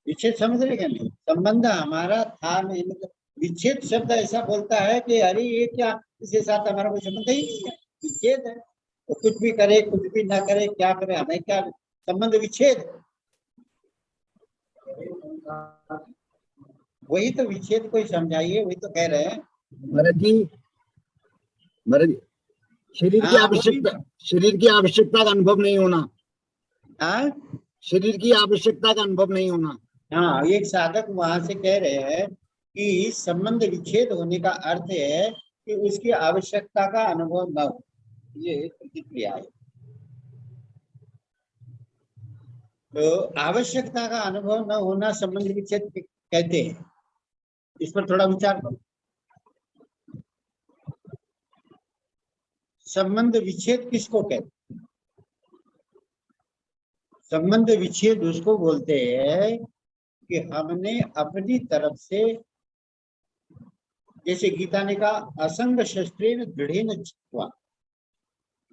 विच्छेद समझ रहे क्या? नहीं, संबंध हमारा था नहीं, मतलब विच्छेद शब्द ऐसा बोलता है कि अरे ये क्या, इसके साथ हमारा कोई संबंध ही नहीं है, विच्छेद है। तो कुछ भी करे कुछ भी ना करे, क्या करे हमें क्या, संबंध विच्छेद। वही तो विच्छेद को समझाइए, वही तो कह रहे हैं। महाराज जी, महाराज जी, शरीर की हाँ आवश्यकता, शरीर की आवश्यकता का अनुभव नहीं होना। हाँ शरीर की आवश्यकता का अनुभव नहीं होना। हाँ, एक साधक वहां से कह रहे हैं कि संबंध विच्छेद होने का अर्थ है कि उसकी आवश्यकता का अनुभव न हो, ये प्रतिक्रिया है। तो आवश्यकता का अनुभव न होना संबंध विच्छेद कहते हैं। इस पर थोड़ा विचार करो। संबंध विच्छेद किसको कहते हैं? संबंध विच्छेद उसको बोलते हैं कि हमने अपनी तरफ से, जैसे गीता ने कहा असंग शस्त्रेण दृढ़ेन चित्वा,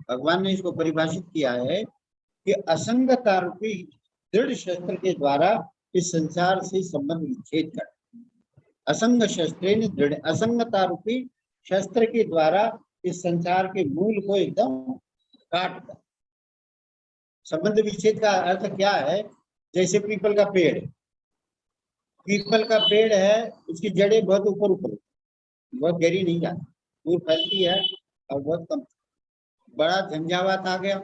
भगवान ने इसको परिभाषित किया है कि असंगता रूपी दृढ़ शस्त्र के द्वारा इस संसार से संबंध विच्छेद कर, असंग शस्त्रेण दृढ़, असंगता रूपी शस्त्र के द्वारा इस संसार के मूल को एकदम काट कर। संबंध विच्छेद का अर्थ क्या है? जैसे पीपल का पेड़ है, पीपल का पेड़ है, उसकी जड़ें बहुत ऊपर ऊपर, बहुत गहरी नहीं जाती, दूर फैलती है और बहुत कम। बड़ा झंझावात आ गया,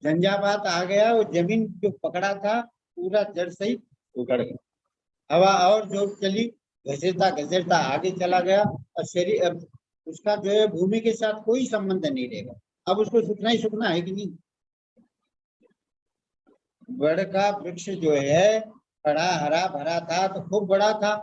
झंझावात आ गया, वो जमीन जो पकड़ा था पूरा जड़ सहित उखड़ गया। हवा और जोर चली, घसीटता घसीटता आगे चला गया, और शरीर अब उसका जो है भूमि के साथ कोई संबंध नहीं रहेगा। अब उसको सूखना ही सूखना है कि नहीं। बड़ का वृक्ष जो है बड़ा हरा भरा था, तो खूब बड़ा था,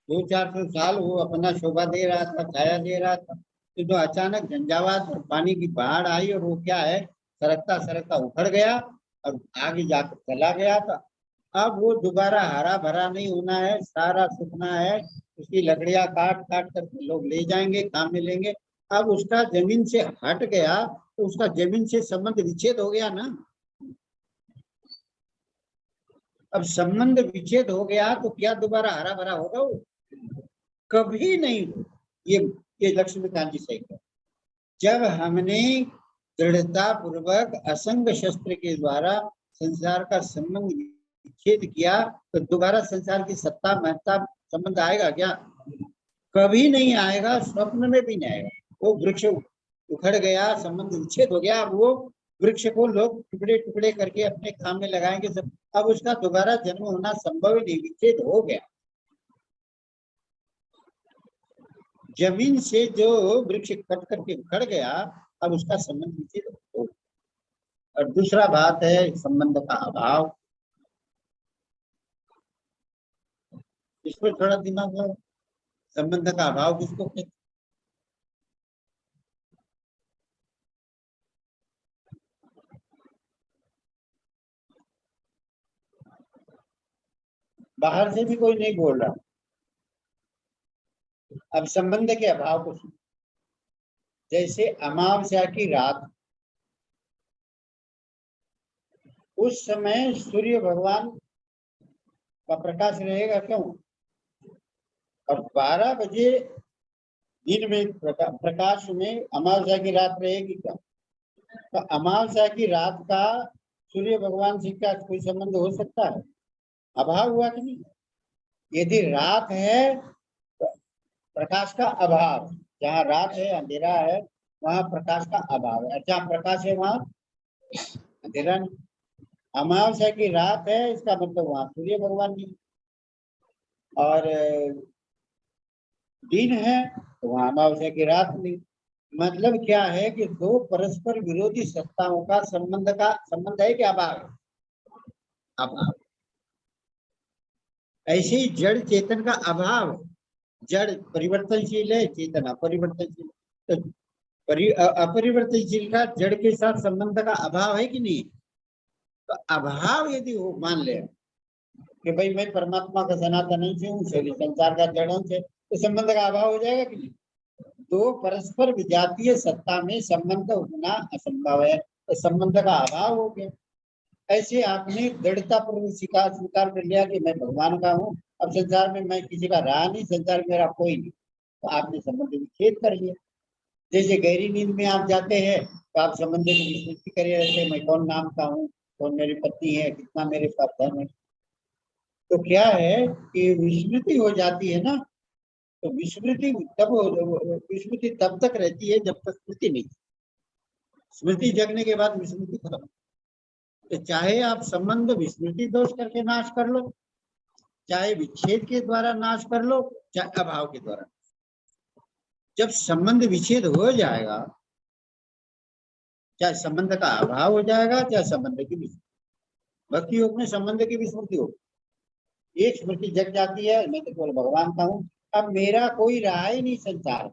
200-400 साल वो अपना शोभा दे रहा था, छाया दे रहा था। तो अचानक झंझावात और पानी की बाढ़ आई और वो क्या है, सरकता सरकता उखड़ गया और आगे जाकर चला गया था। अब वो दोबारा हरा भरा नहीं होना है, सारा सूखना है। उसकी लकड़ियां काट काट करके लोग ले जाएंगे, काम में लेंगे। अब उसका जमीन से हट गया तो उसका जमीन से संबंध विच्छेद हो गया ना। अब संबंध विच्छेद हो गया तो क्या दोबारा हरा भरा होगा? वो कभी नहीं। ये लक्ष्मीकांत जी सही है। जब हमने दृढ़ता पूर्वक असंग शस्त्र के द्वारा संसार का संबंध विच्छेद किया तो दोबारा संसार की सत्ता महत्ता संबंध आएगा क्या? कभी नहीं आएगा, स्वप्न में भी नहीं आएगा। वो वृक्ष उखड़ गया, संबंध विच्छेद हो गया। अब वो वृक्ष को लोग टुकड़े टुकड़े करके अपने काम में लगाएंगे सब, अब उसका दोबारा जन्म होना संभव ही नहीं, विच्छेद हो गया। जमीन से जो वृक्ष कट करके उखड़ गया, अब उसका संबंध विच्छेद हो। और दूसरा बात है संबंध का अभाव। इस पर थोड़ा दिमाग लगाओ। संबंध का अभाव किसको कहते हैं? बाहर से भी कोई नहीं बोल रहा। अब संबंध के अभाव को सुनो। जैसे अमावस्या की रात, उस समय सूर्य भगवान का प्रकाश रहेगा क्यों? और 12 बजे दिन में प्रकाश में अमावस्या की रात रहेगी क्या? तो अमावस्या की रात का सूर्य भगवान से क्या कोई संबंध हो सकता है? अभाव हुआ कि नहीं? यदि रात है तो प्रकाश का अभाव। जहाँ रात है, अंधेरा है, वहां प्रकाश का अभाव है। जहाँ प्रकाश है वहां अंधेरा नहीं। अमावस्या की रात है, इसका मतलब वहां सूर्य भगवान नहीं। और दिन है तो वहां अमावस्या की रात नहीं। मतलब क्या है कि दो परस्पर विरोधी सत्ताओं का संबंध है कि अभाव है? अभाव। ऐसे ही जड़ चेतन का अभाव है। जड़ परिवर्तनशील है, चेतन अपरिवर्तनशील। तो अपरिवर्तनशील का जड़ के साथ संबंध का अभाव है कि नहीं? तो अभाव यदि वो मान ले कि भाई मैं परमात्मा का सनातन अंश हूँ, शरीर संसार का जड़ अंश है, तो संबंध का अभाव हो जाएगा कि नहीं? तो परस्पर विजातीय सत्ता में संबंध होना असंभव है, तो संबंध का अभाव हो गया। ऐसे आपने दृढ़ता पूर्वक स्वीकार कर लिया कि मैं भगवान का हूँ, अब संसार में मैं किसी का रहा नहीं, संसार में मेरा कोई नहीं, तो आपने संबंध विच्छेद कर लिया। जैसे गहरी नींद में आप जाते हैं तो आप संबंध की विस्मृति करे रहते हैं, मैं कौन नाम का हूँ, कौन मेरी पत्नी है, कितना मेरे पास धन है। तो क्या है कि विस्मृति हो जाती है ना। तो विस्मृति तब तक रहती है जब तक स्मृति नहीं। स्मृति जगने के बाद विस्मृति खत्म। तो चाहे आप संबंध विस्मृति दोष करके नाश कर लो, चाहे विच्छेद के द्वारा नाश कर लो, चाहे अभाव के द्वारा। जब संबंध विच्छेद हो जाएगा, चाहे संबंध का अभाव हो जाएगा, चाहे संबंध की विस्मृति। भक्ति योग में संबंध की विस्मृति हो, एक स्मृति जग जाती है, मैं तो केवल भगवान का हूँ, अब मेरा कोई रहा ही नहीं संसार।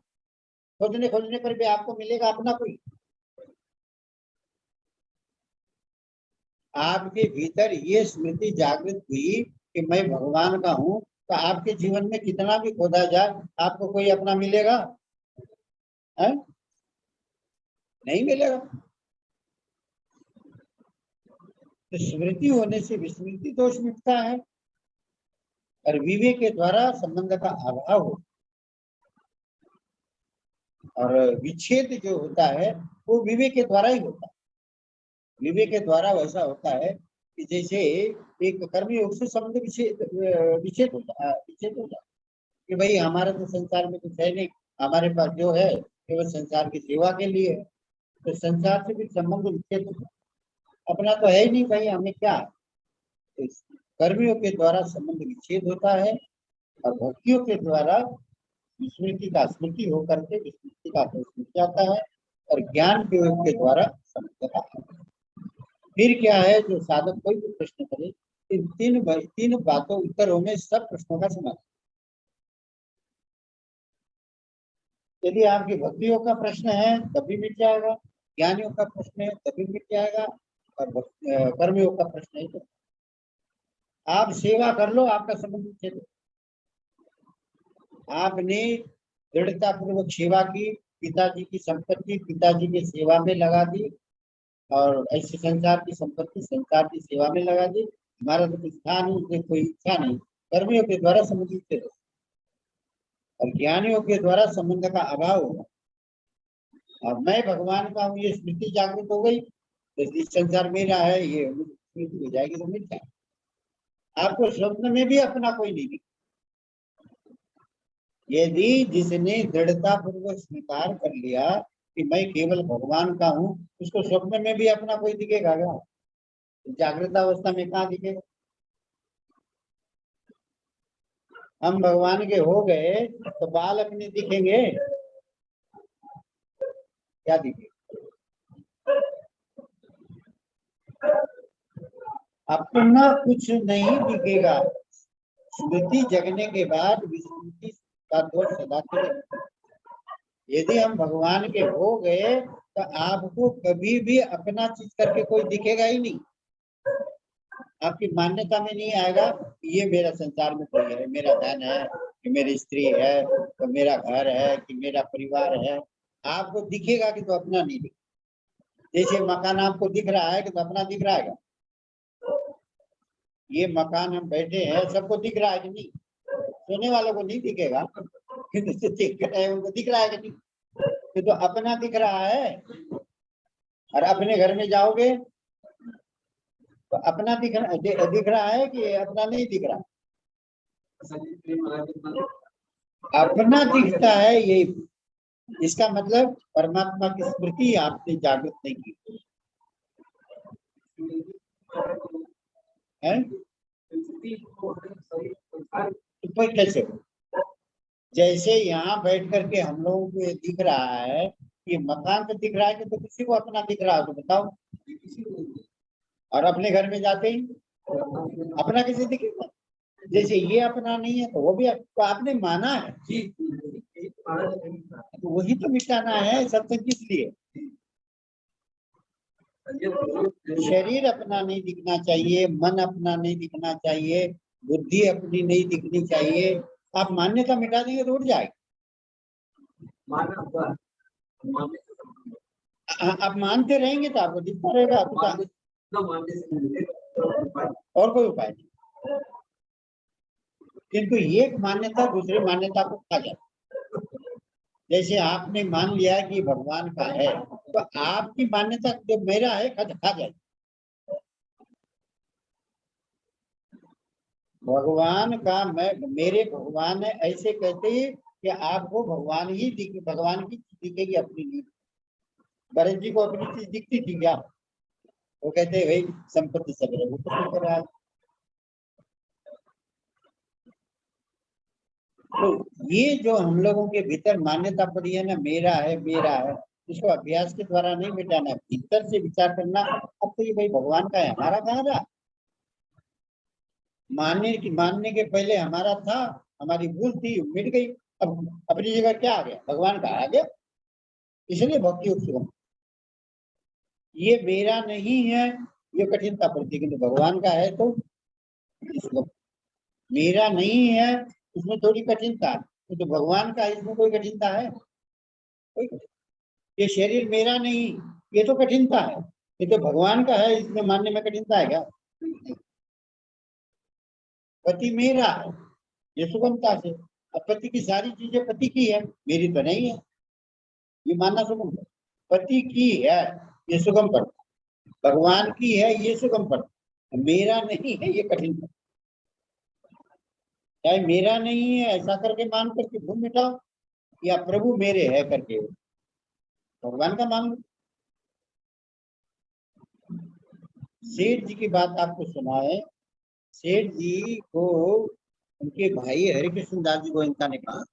खोजने खोजने पर भी आपको मिलेगा अपना कोई। आपके भीतर ये स्मृति जागृत हुई कि मैं भगवान का हूँ, तो आपके जीवन में कितना भी खोदा जाए, आपको कोई अपना मिलेगा? है? नहीं मिलेगा। तो स्मृति होने से विस्मृति दोष मिटता है, और विवेक के द्वारा संबंध का अभाव हो। और विच्छेद जो होता है वो विवेक के द्वारा ही होता है। विवेक के द्वारा वैसा होता है कि जैसे एक कर्मयोग से संबंध विच्छेद होता है, कि भाई हमारा तो संसार में कुछ है नहीं, हमारे पास जो है केवल संसार की सेवा के लिए है। तो संसार से भी संबंध विच्छेद होता है, अपना तो है ही नहीं भाई, हमें क्या। तो कर्मियों के द्वारा संबंध विच्छेद होता है, और भक्तियों के द्वारा विस्मृति का स्मृति होकर के विस्मृति का स्मृति आता है, और ज्ञान के द्वारा संबंध का। फिर क्या है, जो साधक कोई भी प्रश्न करे, इन तीन बातों उत्तरों में सब प्रश्नों का समाधान। यदि आपकी भक्तियों का प्रश्न है तभी मिट जाएगा, ज्ञानियों का प्रश्न है तभी मिट जाएगा, और कर्मियों का प्रश्न है तो आप सेवा कर लो, आपका संबंध विच्छेद। आपने दृढ़ता पूर्वक सेवा की, पिताजी की संपत्ति पिताजी की सेवा में लगा दी, और ऐसे संसार की संपत्ति संसार की सेवा में लगा दी। हमारा तो कुछ था नहीं, उसमें कोई इच्छा नहीं, कर्मियों के द्वारा संबंध विच्छेद। और ज्ञानियों के द्वारा संबंध का अभाव होगा, और मैं भगवान का हूँ ये स्मृति जागृत हो गई, तो इस संसार मेरा है ये स्मृति हो जाएगी, तो मिल जाए। आपको स्वप्न में भी अपना कोई नहीं दिखेगा। यदि जिसने दृढ़ता पूर्वक स्वीकार कर लिया कि मैं केवल भगवान का हूँ, उसको स्वप्न में भी अपना कोई दिखेगा क्या? जागृत अवस्था में कहाँ दिखेगा? हम भगवान के हो गए तो बाल अपने दिखेंगे? क्या दिखेंगे? अपना कुछ नहीं दिखेगा। स्मृति जगने के बाद विस्मृति का दोष सदा के लिए। यदि हम भगवान के हो गए तो आपको कभी भी अपना चीज करके कोई दिखेगा ही नहीं। आपकी मान्यता में नहीं आएगा कि ये मेरा संसार में कोई है, मेरा धन है, कि मेरी स्त्री है, तो मेरा घर है, कि मेरा परिवार है। आपको दिखेगा कि तो अपना नहीं दिखेगा। जैसे मकान आपको दिख रहा है कि तो अपना दिख रहा है। ये मकान हम बैठे हैं, सबको दिख रहा है कि नहीं? सोने वालों को नहीं दिखेगा, किन्तु देख रहे हैं उनको दिख रहा है कि नहीं? तो अपना दिख रहा है। और अपने घर में जाओगे तो अपना दिख रहा है कि अपना नहीं दिख रहा? अपना दिखता है। ये इसका मतलब परमात्मा की स्मृति आपने जागृत नहीं की है। तो फिर कैसे हो? जैसे यहाँ बैठ करके हम लोगों को ये दिख रहा है कि मकान तो दिख रहा है कि तो किसी को अपना दिख रहा है तो बताओ। और अपने घर में जाते ही अपना किसी दिखेगा? जैसे ये अपना नहीं है तो वो भी तो आपने माना है, तो वही तो मिटाना है सत्संग। किस लिए? शरीर अपना नहीं दिखना चाहिए, मन अपना नहीं दिखना चाहिए, बुद्धि अपनी नहीं दिखनी चाहिए। आप मान्यता मिटा देंगे तो उठ जाएगा। आप मानते रहेंगे तो आपको दिखता रहेगा। और कोई उपाय नहीं। किंतु एक मान्यता दूसरी मान्यता को खा जाए। जैसे आपने मान लिया कि भगवान का है तो आपकी मान्यता जो मेरा है खा जाए। भगवान का मैं मेरे भगवान है ऐसे कहते ही कि आपको भगवान ही भगवान की चीज दिखेगी अपनी नहीं। भरत जी को अपनी चीज दिखती थी क्या? वो कहते हैं भाई संपत्ति सब रघुपति रहा है। तो ये जो हम लोगों के भीतर मान्यता पड़ी है ना, मेरा है मेरा है, इसको अभ्यास के द्वारा नहीं मिटाना, भीतर से विचार करना। अब तो ये भाई भगवान का है, हमारा कहाँ रहा? मानने के पहले हमारा था, हमारी भूल थी, मिट गई। अब अपनी जगह क्या आ गया? भगवान का आ गया। इसलिए भक्ति उत्सव ये मेरा नहीं है, ये कठिनता पड़ती है। किंतु भगवान का है तो इसको मेरा नहीं है, इसमें थोड़ी कठिनता है। तो भगवान का इसमें कोई कठिनता है? कोई? ये शरीर मेरा नहीं, ये तो कठिनता है। ये तो भगवान का है, इसमें मानने में कठिनता है क्या? पति मेरा है, ये सुगमता से। अब पति की सारी चीजें पति की है, मेरी तो नहीं है, ये मानना सुगम है। पति की है ये सुगम पड़ता, भगवान की है ये सुगम पड़ता, मेरा नहीं है ये कठिन पड़ता। चाहे मेरा नहीं है ऐसा करके मान करके भूल मिटाओ, या प्रभु मेरे है करके भगवान का मान लो। सेठ जी की बात आपको सुनाए। सेठ जी को उनके भाई हरिकृष्ण दास जी गोयनका ने कहा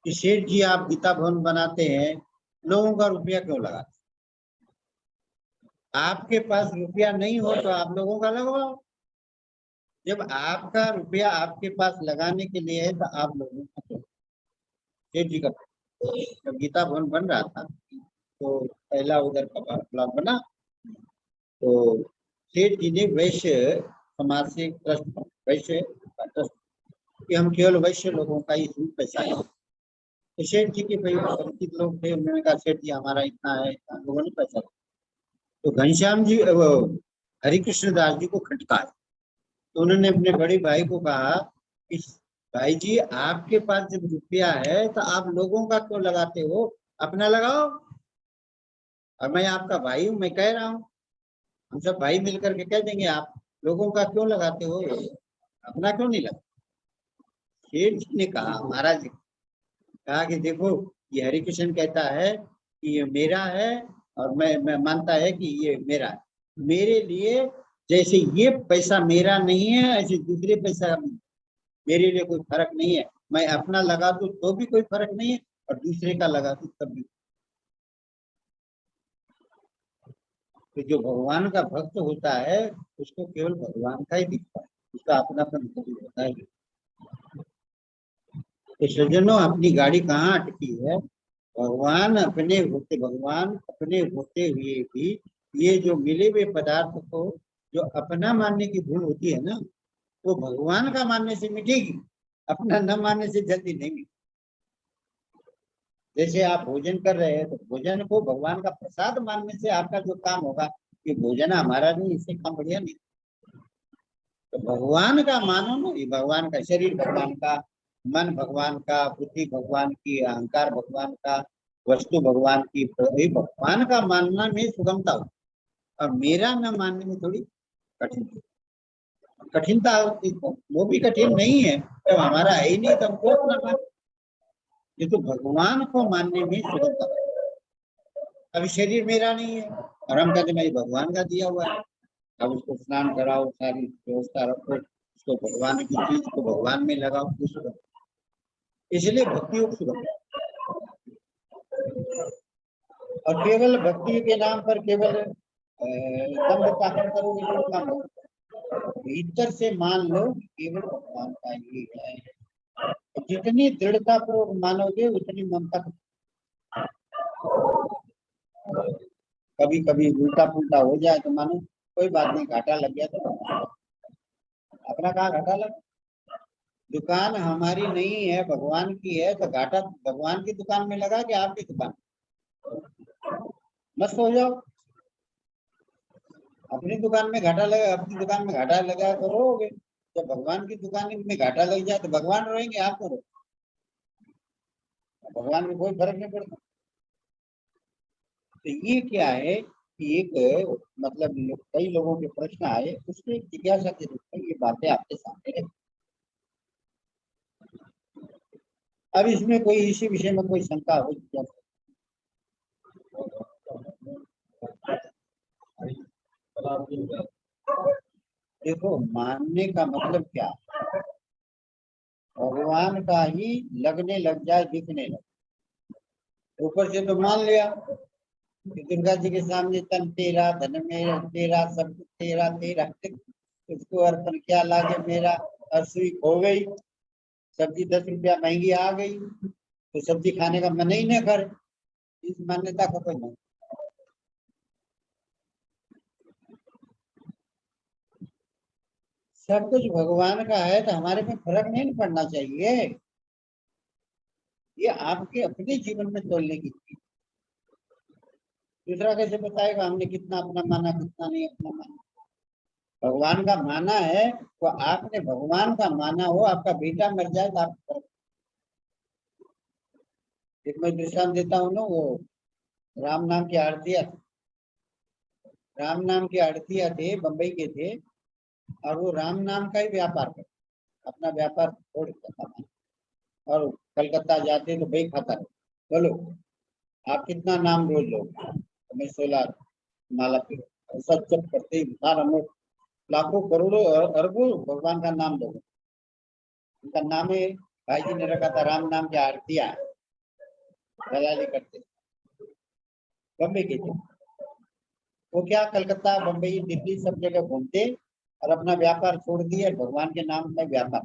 कि सेठ जी आप गीता भवन बनाते हैं, लोगों का रुपया क्यों लगाते? आपके पास रुपया नहीं हो तो आप लोगों का लगवाओ। जब आपका रुपया आपके पास लगाने के लिए है तो आप लोगों का। सेठ जी का जब गीता भवन बन रहा था तो पहला उधर का प्लाट बना, तो सेठ जी ने वैश्य समाज से ट्रस्ट, वैश्य ट्रस्ट कि हम केवल वैश्य लोगों का इसमें पैसा है। तो सेठ जी के परिचित लोग थे, उन्होंने कहा सेठ जी हमारा इतना है, इतना लोगों ने पैसा। तो घनश्याम जी हरिकृष्ण दास जी को खटकाया, तो उन्होंने अपने बड़े भाई को कहा कि भाई जी आपके पास जब रुपया है तो आप लोगों का क्यों लगाते हो? अपना लगाओ। और मैं आपका भाई हूँ, मैं कह रहा हूँ, हम सब भाई मिलकर के कह देंगे, आप लोगों का क्यों लगाते हो, अपना क्यों नहीं लगाते? सेठ जी ने कहा, महाराज जी कहा कि देखो ये हरिकृष्ण कहता है कि ये मेरा है और मैं मानता है कि ये मेरा है। मेरे लिए जैसे ये पैसा मेरा नहीं है, ऐसे दूसरे पैसा मेरे लिए कोई फर्क नहीं है। मैं अपना लगा दूं तो भी कोई फर्क नहीं है, और दूसरे का लगा दूं तब भी। तो जो भगवान का भक्त होता है उसको केवल भगवान का ही दिखता है, उसका अपनापन कभी होता है। तो सज्जनों, अपनी गाड़ी कहाँ अटकी है? भगवान अपने होते हुए भी ये जो मिले हुए पदार्थ को जो अपना मानने की भूल होती है ना, वो भगवान का मानने से मिटेगी, अपना न मानने से जल्दी नहीं मिटेगी। जैसे आप भोजन कर रहे हैं तो भोजन को भगवान का प्रसाद मानने से आपका जो काम होगा, कि भोजन हमारा नहीं, इससे काम बढ़िया नहीं। तो भगवान का मानो ना, ये भगवान का शरीर, भगवान का मन, भगवान का बुद्धि, भगवान की अहंकार, भगवान का वस्तु, भगवान की, भगवान का मानना में सुगमता हो, और मेरा न मानने में थोड़ी कठिनता होती है। वो भी कठिन नहीं है, जब हमारा है ही नहीं तो हमको अपना मान। ये तो भगवान को मानने में सुगमता। अभी शरीर मेरा नहीं है और हम कहते नहीं, भगवान का दिया हुआ है। अब उसको स्नान कराओ, सारी व्यवस्था रखो, उसको भगवान की चीज को भगवान में लगाओ, तो सुगम। इसलिए भक्ति योग सुगम। और केवल भक्ति के नाम पर केवल दंभ पाखंड करोगे तो काम होगा। भीतर से मान लो केवल भगवान का ही है। जितनी दृढ़ता पूर्वक मानोगे उतनी ममता। कभी कभी उल्टा पुल्टा हो जाए तो मानो कोई बात नहीं, घाटा लग गया तो अपना कहाँ घाटा लगा। दुकान हमारी नहीं है, भगवान की है, तो घाटा भगवान की दुकान में लगा कि आपकी दुकान। मस्त हो जाओ। अपनी दुकान में घाटा लगा, अपनी दुकान में घाटा लगा तो रोगे। जब भगवान की दुकान में घाटा लग जाए तो भगवान रोएंगे, आप करो। भगवान में कोई फर्क नहीं पड़ता। तो ये क्या है कि एक मतलब कई लोगों के प्रश्न आए, उसके जिज्ञासा के रूप में ये बातें आपके सामने है। अब इसमें कोई इसी विषय में कोई शंका हो क्या? देखो, मानने का मतलब क्या है? भगवान का ही लगने लग जाए, दिखने लगे। ऊपर से तो मान लिया कि दुर्गा जी के सामने तन तेरा, धन मेरा, तेरा सब कुछ तेरा तेरा, उसको अर्पण क्या लागे मेरा, असुई हो गई। सब्जी 10 रुपया महंगी आ गई तो सब्जी खाने का मन ही न करे। इस मान्यता का कोई नहीं। सब कुछ भगवान का है तो हमारे में फर्क नहीं पड़ना चाहिए। ये आपके अपने जीवन में तोलने की चीज। दूसरा कैसे बताएगा हमने कितना अपना माना, कितना नहीं अपना माना। भगवान का माना है तो आपने भगवान का माना हो, आपका बेटा मर जाए तो आप। एक मैं दृष्टांत देता हूँ ना, वो राम नाम की आरतिया, राम नाम के आड़तिया थे, बंबई के थे, और वो राम नाम का ही व्यापार करते, अपना व्यापार छोड़ देता था और कलकत्ता जाते तो भाई खाता है, बोलो आप कितना नाम रोज लो, तो मैं 16 माला पे सब जब करते ही सारा नोट, लाखों करोड़ों अरबों भगवान का नाम लो। उनका नाम है, भाई जी ने रखा था राम नाम की आरतिया, दलाली करते, बम्बई के थे। वो क्या कलकत्ता, बम्बई, दिल्ली सब जगह घूमते और अपना व्यापार छोड़ दिया, भगवान के नाम का व्यापार।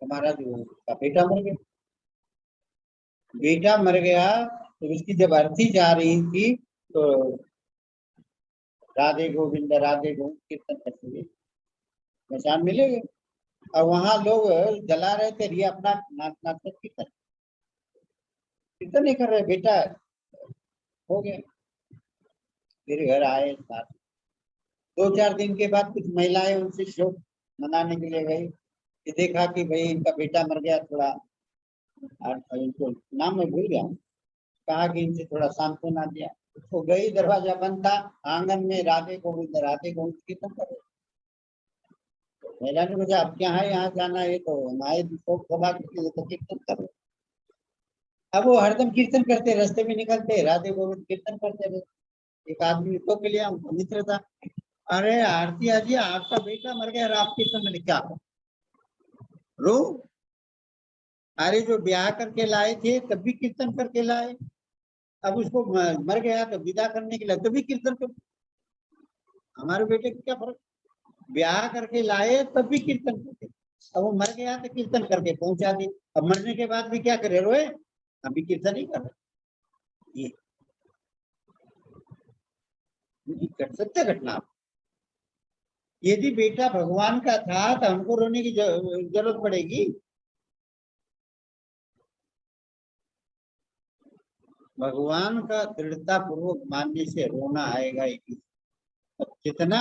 हमारा जो उसका बेटा मर गया, बेटा मर गया तो उसकी जब अर्थी जा रही थी तो राधे गोविंद कीर्तन करते हुए मचान मिलेगा, और वहां लोग जला रहे थे, रिया अपना नाच नाच कर कीर्तन कीर्तन नहीं कर रहे, बेटा हो गया। फिर घर आए साथ, 2-4 दिन के बाद कुछ महिलाएं उनसे शोक मनाने के लिए गई कि देखा कि भाई इनका बेटा मर गया, थोड़ा इनको नाम मैं भूल गया हूँ, कहा कि इनसे थोड़ा सांत्वना दिया। तो गई, दरवाजा बंद था, आंगन में राधे गोविंद कीर्तन कर रहे। महिला ने पूछा अब क्या है, यहाँ जाना है तो हमारे शोक सभा के लिए तो कीर्तन करो। अब वो हरदम कीर्तन करते, रास्ते में निकलते राधे गोविंद कीर्तन करते रहे। एक आदमी तो के लिए मित्र था, अरे आरती जी, आपका बेटा मर गया और आप कीर्तन में क्या करो? रो। अरे जो ब्याह करके लाए थे तब भी कीर्तन करके लाए, अब उसको मर गया तो विदा करने के लिए तभी कीर्तन कर। हमारे बेटे को क्या फर्क? ब्याह करके लाए तब भी कीर्तन करते, अब वो मर गया तो कीर्तन करके पहुंचा दी, अब मरने के बाद भी क्या करे, रोए? अभी कीर्तन नहीं कर रहे। ये सत्य घटना। यदि बेटा भगवान का था तो हमको रोने की जरूरत पड़ेगी? भगवान का दृढ़ता पूर्वक मानने से रोना आएगा ही। जितना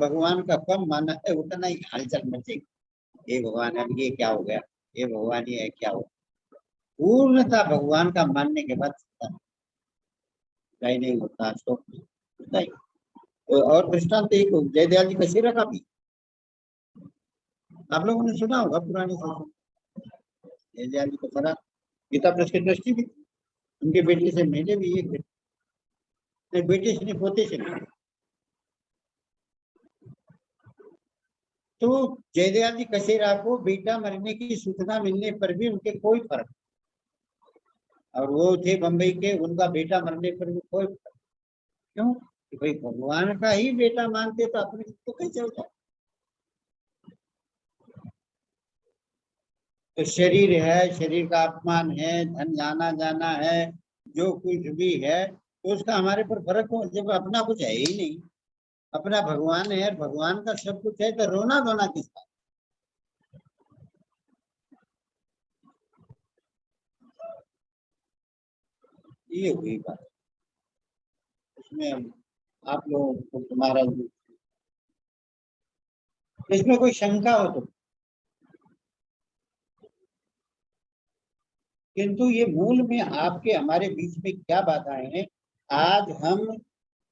भगवान का कम माना है उतना ही हलचल मचेगी। ये भगवान, अब ये क्या हो गया, ये भगवान ये क्या हो। पूर्णता भगवान का मानने के बाद कहीं नहीं होता, शोक नहीं होता ही। और दृष्टांत एक जयदयाल जी का सिरा का भी आप लोगों ने सुना होगा पुराने शासन। जयदयाल जी को सरा गीता प्रेस की ट्रस्टी भी, उनके बेटे से मिले भी, एक बेटे से नहीं पोते से मिले। तो जयदयाल जी कसेरा को बेटा मरने की सूचना मिलने पर भी उनके कोई फर्क, और वो थे बंबई के, उनका बेटा मरने पर भी कोई फर्क। क्यों? कि भाई भगवान का ही बेटा मानते तो अपने तो कैसे होता। तो शरीर है, शरीर का अपमान है, धन जाना जाना है, जो कुछ भी है तो उसका हमारे पर फर्क हो, जब अपना कुछ है ही नहीं। अपना भगवान है, भगवान का सब कुछ है, तो रोना धोना किसका? ये हुई बात। इसमें आप लोगों को तुम्हारा इसमें कोई शंका हो तो, किंतु ये मूल में आपके हमारे बीच में क्या बाधाएं हैं? आज हम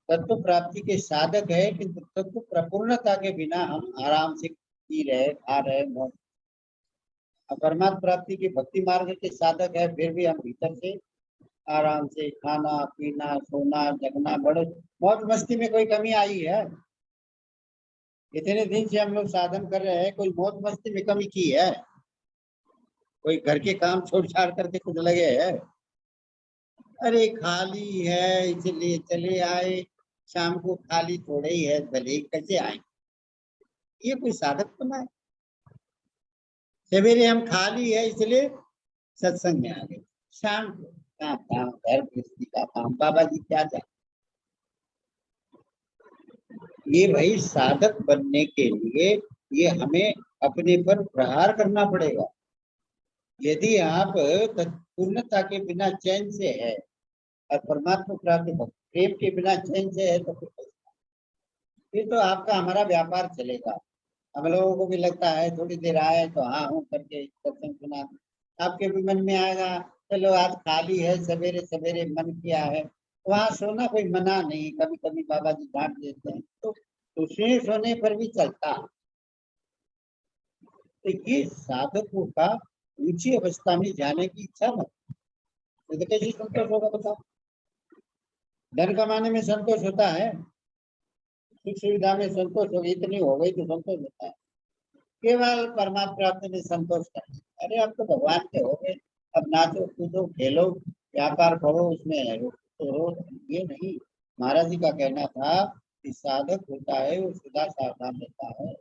तत्व प्राप्ति के साधक है, किंतु तत्व प्रपूर्णता के बिना हम आराम से पी रहे, खा रहे, मौज। परमात्म प्राप्ति के भक्ति मार्ग के साधक है, फिर भी हम भीतर से आराम से खाना पीना सोना जगना, बड़े मौज मस्ती में कोई कमी आई है? इतने दिन से हम लोग साधन कर रहे हैं, कोई मौज मस्ती में कमी की है? कोई घर के काम छोड़ छाड़ करके कुछ लगे है? अरे खाली है इसलिए चले आए, शाम को खाली थोड़े ही है, भले कैसे आए? ये कोई साधक बना है? सवेरे हम खाली है इसलिए सत्संग में आ गए, शाम को काम काम घर गृहस्थी का काम, बाबा जी क्या जाए। ये भाई साधक बनने के लिए ये हमें अपने पर प्रहार करना पड़ेगा। यदि आप पूर्णता के बिना चैन से है और परमात्मा प्राप्ति प्रेम के बिना चैन से है, तो फिर तो आपका हमारा व्यापार चलेगा। हम लोगों को भी लगता है थोड़ी देर आए तो हाँ हूँ करके सत्संग सुना, आपके भी मन में आएगा चलो आज खाली है, सवेरे सवेरे मन किया है, वहां सोना कोई मना नहीं, कभी कभी बाबा जी डांट देते हैं तो उसमें सोने पर भी चलता। तो ये साधकों का ऊंची अवस्था में जाने की इच्छा मत, तो कैसे संतोष होगा बताओ? धन कमाने में संतोष होता है, सुख सुविधा में संतोष हो, इतनी हो गई तो संतोष होता है? केवल परमात्मा प्राप्ति में संतोष करना। अरे अब तो भगवान के हो गए, अब नाचो कूदो खेलो व्यापार करो, उसमें तो रो, ये नहीं। महाराज जी का कहना था कि साधक होता है वो सदा सावधान रहता है,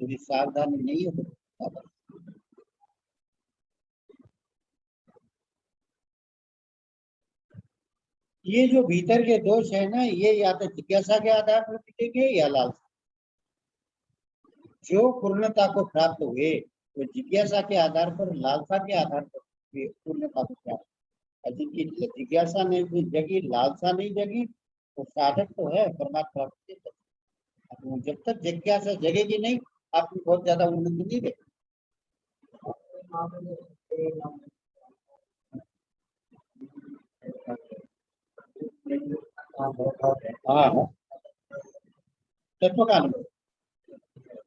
यदि सावधानी नहीं हो तो। ये जो भीतर के दोष है ना, ये या तो जिज्ञासा के आधार पर दिखेंगे या लालसा। जो पूर्णता को प्राप्त हुए वो जिज्ञासा के आधार पर, लालसा के आधार पर पूर्णता को प्राप्त। जिनकी जिज्ञासा नहीं जगी, लालसा नहीं जगी, वो साधक तो है परमात्मा प्राप्ति के। जब तक जिज्ञासा जगेगी नहीं, आपको बहुत ज्यादा उन्नति नहीं देगी। हाँ, तत्व का अनुभव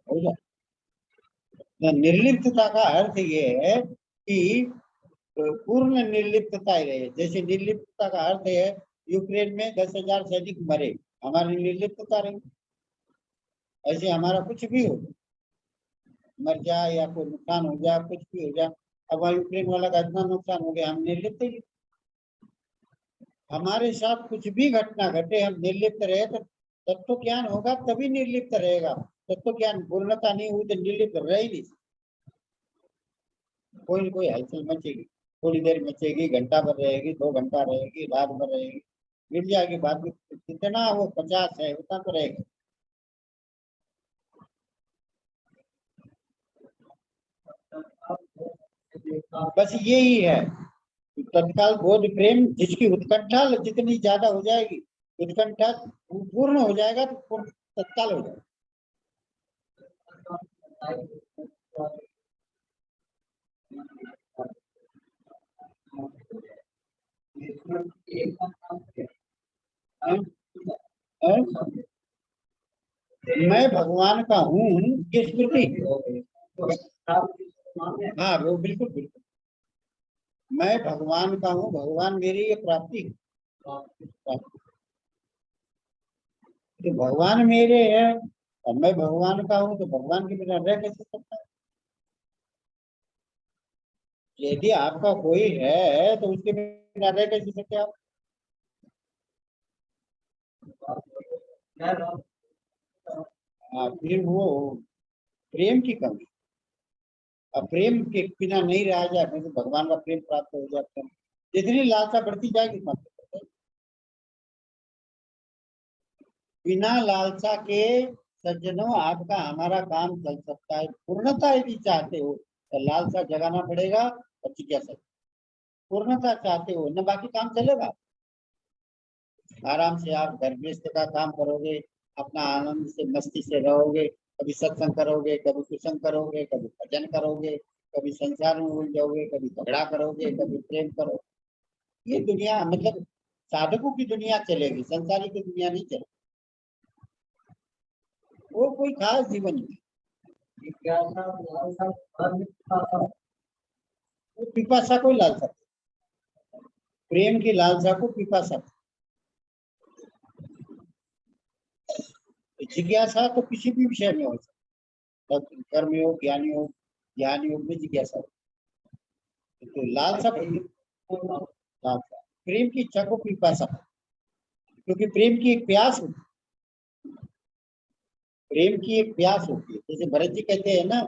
हो जाए। निर्लिप्तता का अर्थ ये है कि पूर्ण निर्लिप्तता ही रहे। जैसे निर्लिप्तता का अर्थ है यूक्रेन में 10,000 से अधिक मरे, हमारी निर्लिप्तता रही। ऐसे हमारा कुछ भी हो, मर जाए या कोई नुकसान हो जाए, कुछ भी हो जाए। अब वहाँ यूक्रेन वाला का इतना नुकसान हो गया, हम निर्लिप्त ही, हमारे साथ कुछ भी घटना घटे हम निर्लिप्त रहे तो तत्व ज्ञान होगा, तभी निर्लिप्त रहेगा। तत्व ज्ञान पूर्णता नहीं हुई तो निर्लिप्त रह ही नहीं। कोई न कोई हलचल मचेगी, थोड़ी देर मचेगी, घंटा भर रहेगी, 2 घंटा रहेगी, रात भर रहेगी, मिल जाएगी बात में। कितना वो 50 है उतना तो रहेगा। बस यही है, तत्काल बोध प्रेम, जिसकी उत्कंठा जितनी ज्यादा हो जाएगी, उत्कंठा पूर्ण हो जाएगा तो तत्काल हो जाएगा। हाँ? हाँ? मैं भगवान का हूँ ये स्मृति। हाँ वो बिल्कुल बिल्कुल, मैं भगवान का हूँ, भगवान मेरी ये प्राप्ति है। तो भगवान मेरे है और मैं भगवान का हूँ, तो भगवान के बिना रह कैसे सकता है? यदि आपका कोई है तो उसके बिना रह कैसे सकते आप? हाँ, फिर वो प्रेम की कमी। अब प्रेम के बिना नहीं रहा जाए, तो भगवान का प्रेम प्राप्त हो जाता है। जितनी लालसा बढ़ती जाएगी उतना बिना लालसा के सज्जनों आपका हमारा काम चल सकता है। पूर्णता यदि चाहते हो तो लालसा जगाना पड़ेगा और जिज्ञासा। पूर्णता चाहते हो न बाकी काम चलेगा। आराम से आप घर गृहस्थ का काम करोगे, अपना आनंद से मस्ती से रहोगे, कभी सत्संग करोगे, कभी कुसंग करोगे, कभी भजन करोगे, कभी संसार में उलझ जाओगे, कभी झगड़ा करोगे, कभी प्रेम करोगे। ये दुनिया मतलब साधकों की दुनिया चलेगी, संसारी की दुनिया नहीं चलेगी। वो कोई खास जीवन नहीं। वो पिपासा को लालसा, प्रेम की लालसा को पिपासा। जिज्ञासा तो किसी भी विषय में हो सकता है, कर्म योग, ज्ञान योग में जिज्ञासा। तो लालसा, लालसा प्रेम की इच्छा को पिपासा, क्योंकि प्रेम की एक प्यास होती है। प्रेम की एक प्यास होती है। जैसे भरत जी कहते हैं ना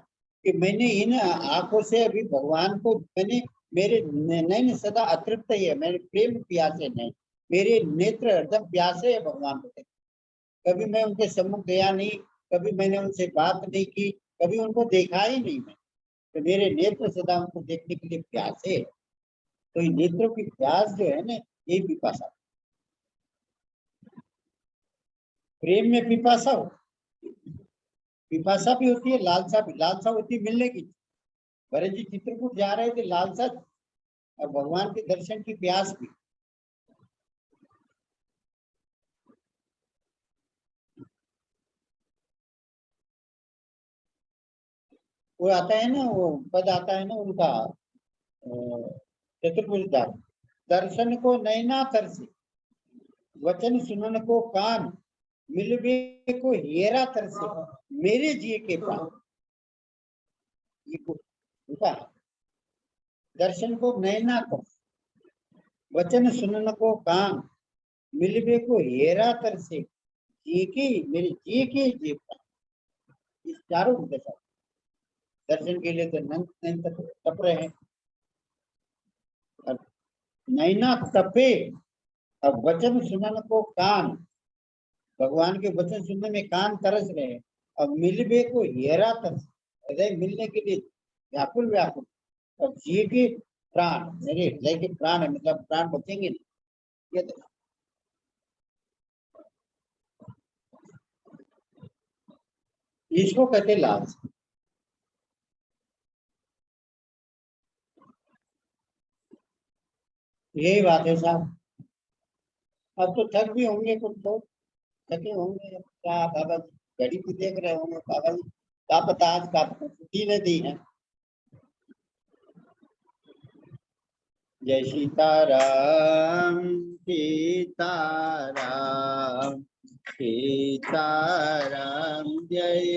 कि मैंने इन आंखों से अभी भगवान को मैंने, मेरे नैन सदा अतृप्त ही है, मेरे प्रेम प्यासे नहीं, मेरे नेत्र एकदम प्यासे है भगवान को। कभी मैं उनके सम्मुख गया नहीं, कभी मैंने उनसे बात नहीं की, कभी उनको देखा ही नहीं मैं, तो मेरे नेत्र सदा उनको देखने के लिए प्यासे है। तो ये नेत्रों की प्यास जो है ना, ये पिपासा। प्रेम में पिपासा हो, पिपासा भी होती है, लालसा भी। लालसा होती है मिलने की। भरत जी चित्रकूट जा रहे थे, लालसा और भगवान के दर्शन की प्यास भी। वो आता है ना, वो पद आता है ना उनका, चतुर्भुजदास, दर्शन को नैना तरसे, वचन सुनन को कान, मिलवे को हेरा तरसे, मेरे जिए के प्राण। ये उनका दर्शन को नैना तरसे, वचन सुनन को कान, मिलवे को हेरा तरसे, जी के मेरे जी के जी प्राण। इस चारों दशा दर्शन के लिए तो नैन तप रहे हैं, नैना तपे, अब वचन सुनन को कान, भगवान के वचन सुनने में कान तरस रहे हैं। अब मिलबे को हेरा तरस, हृदय मिलने के लिए व्याकुल व्याकुल। और जिए के प्राण, मेरे हृदय के प्राण है, मतलब प्राण बचेंगे नहीं। ये तो इसको कहते लालच। यही बात है साहब। अब तो थक भी होंगे कुछ तो, थके होंगे। अब क्या बाबा जी घड़ी भी देख रहे होंगे, बाबा जी क्या पता आज का छुट्टी न दी है। जय सीताराम, सीताराम। सीताराम जय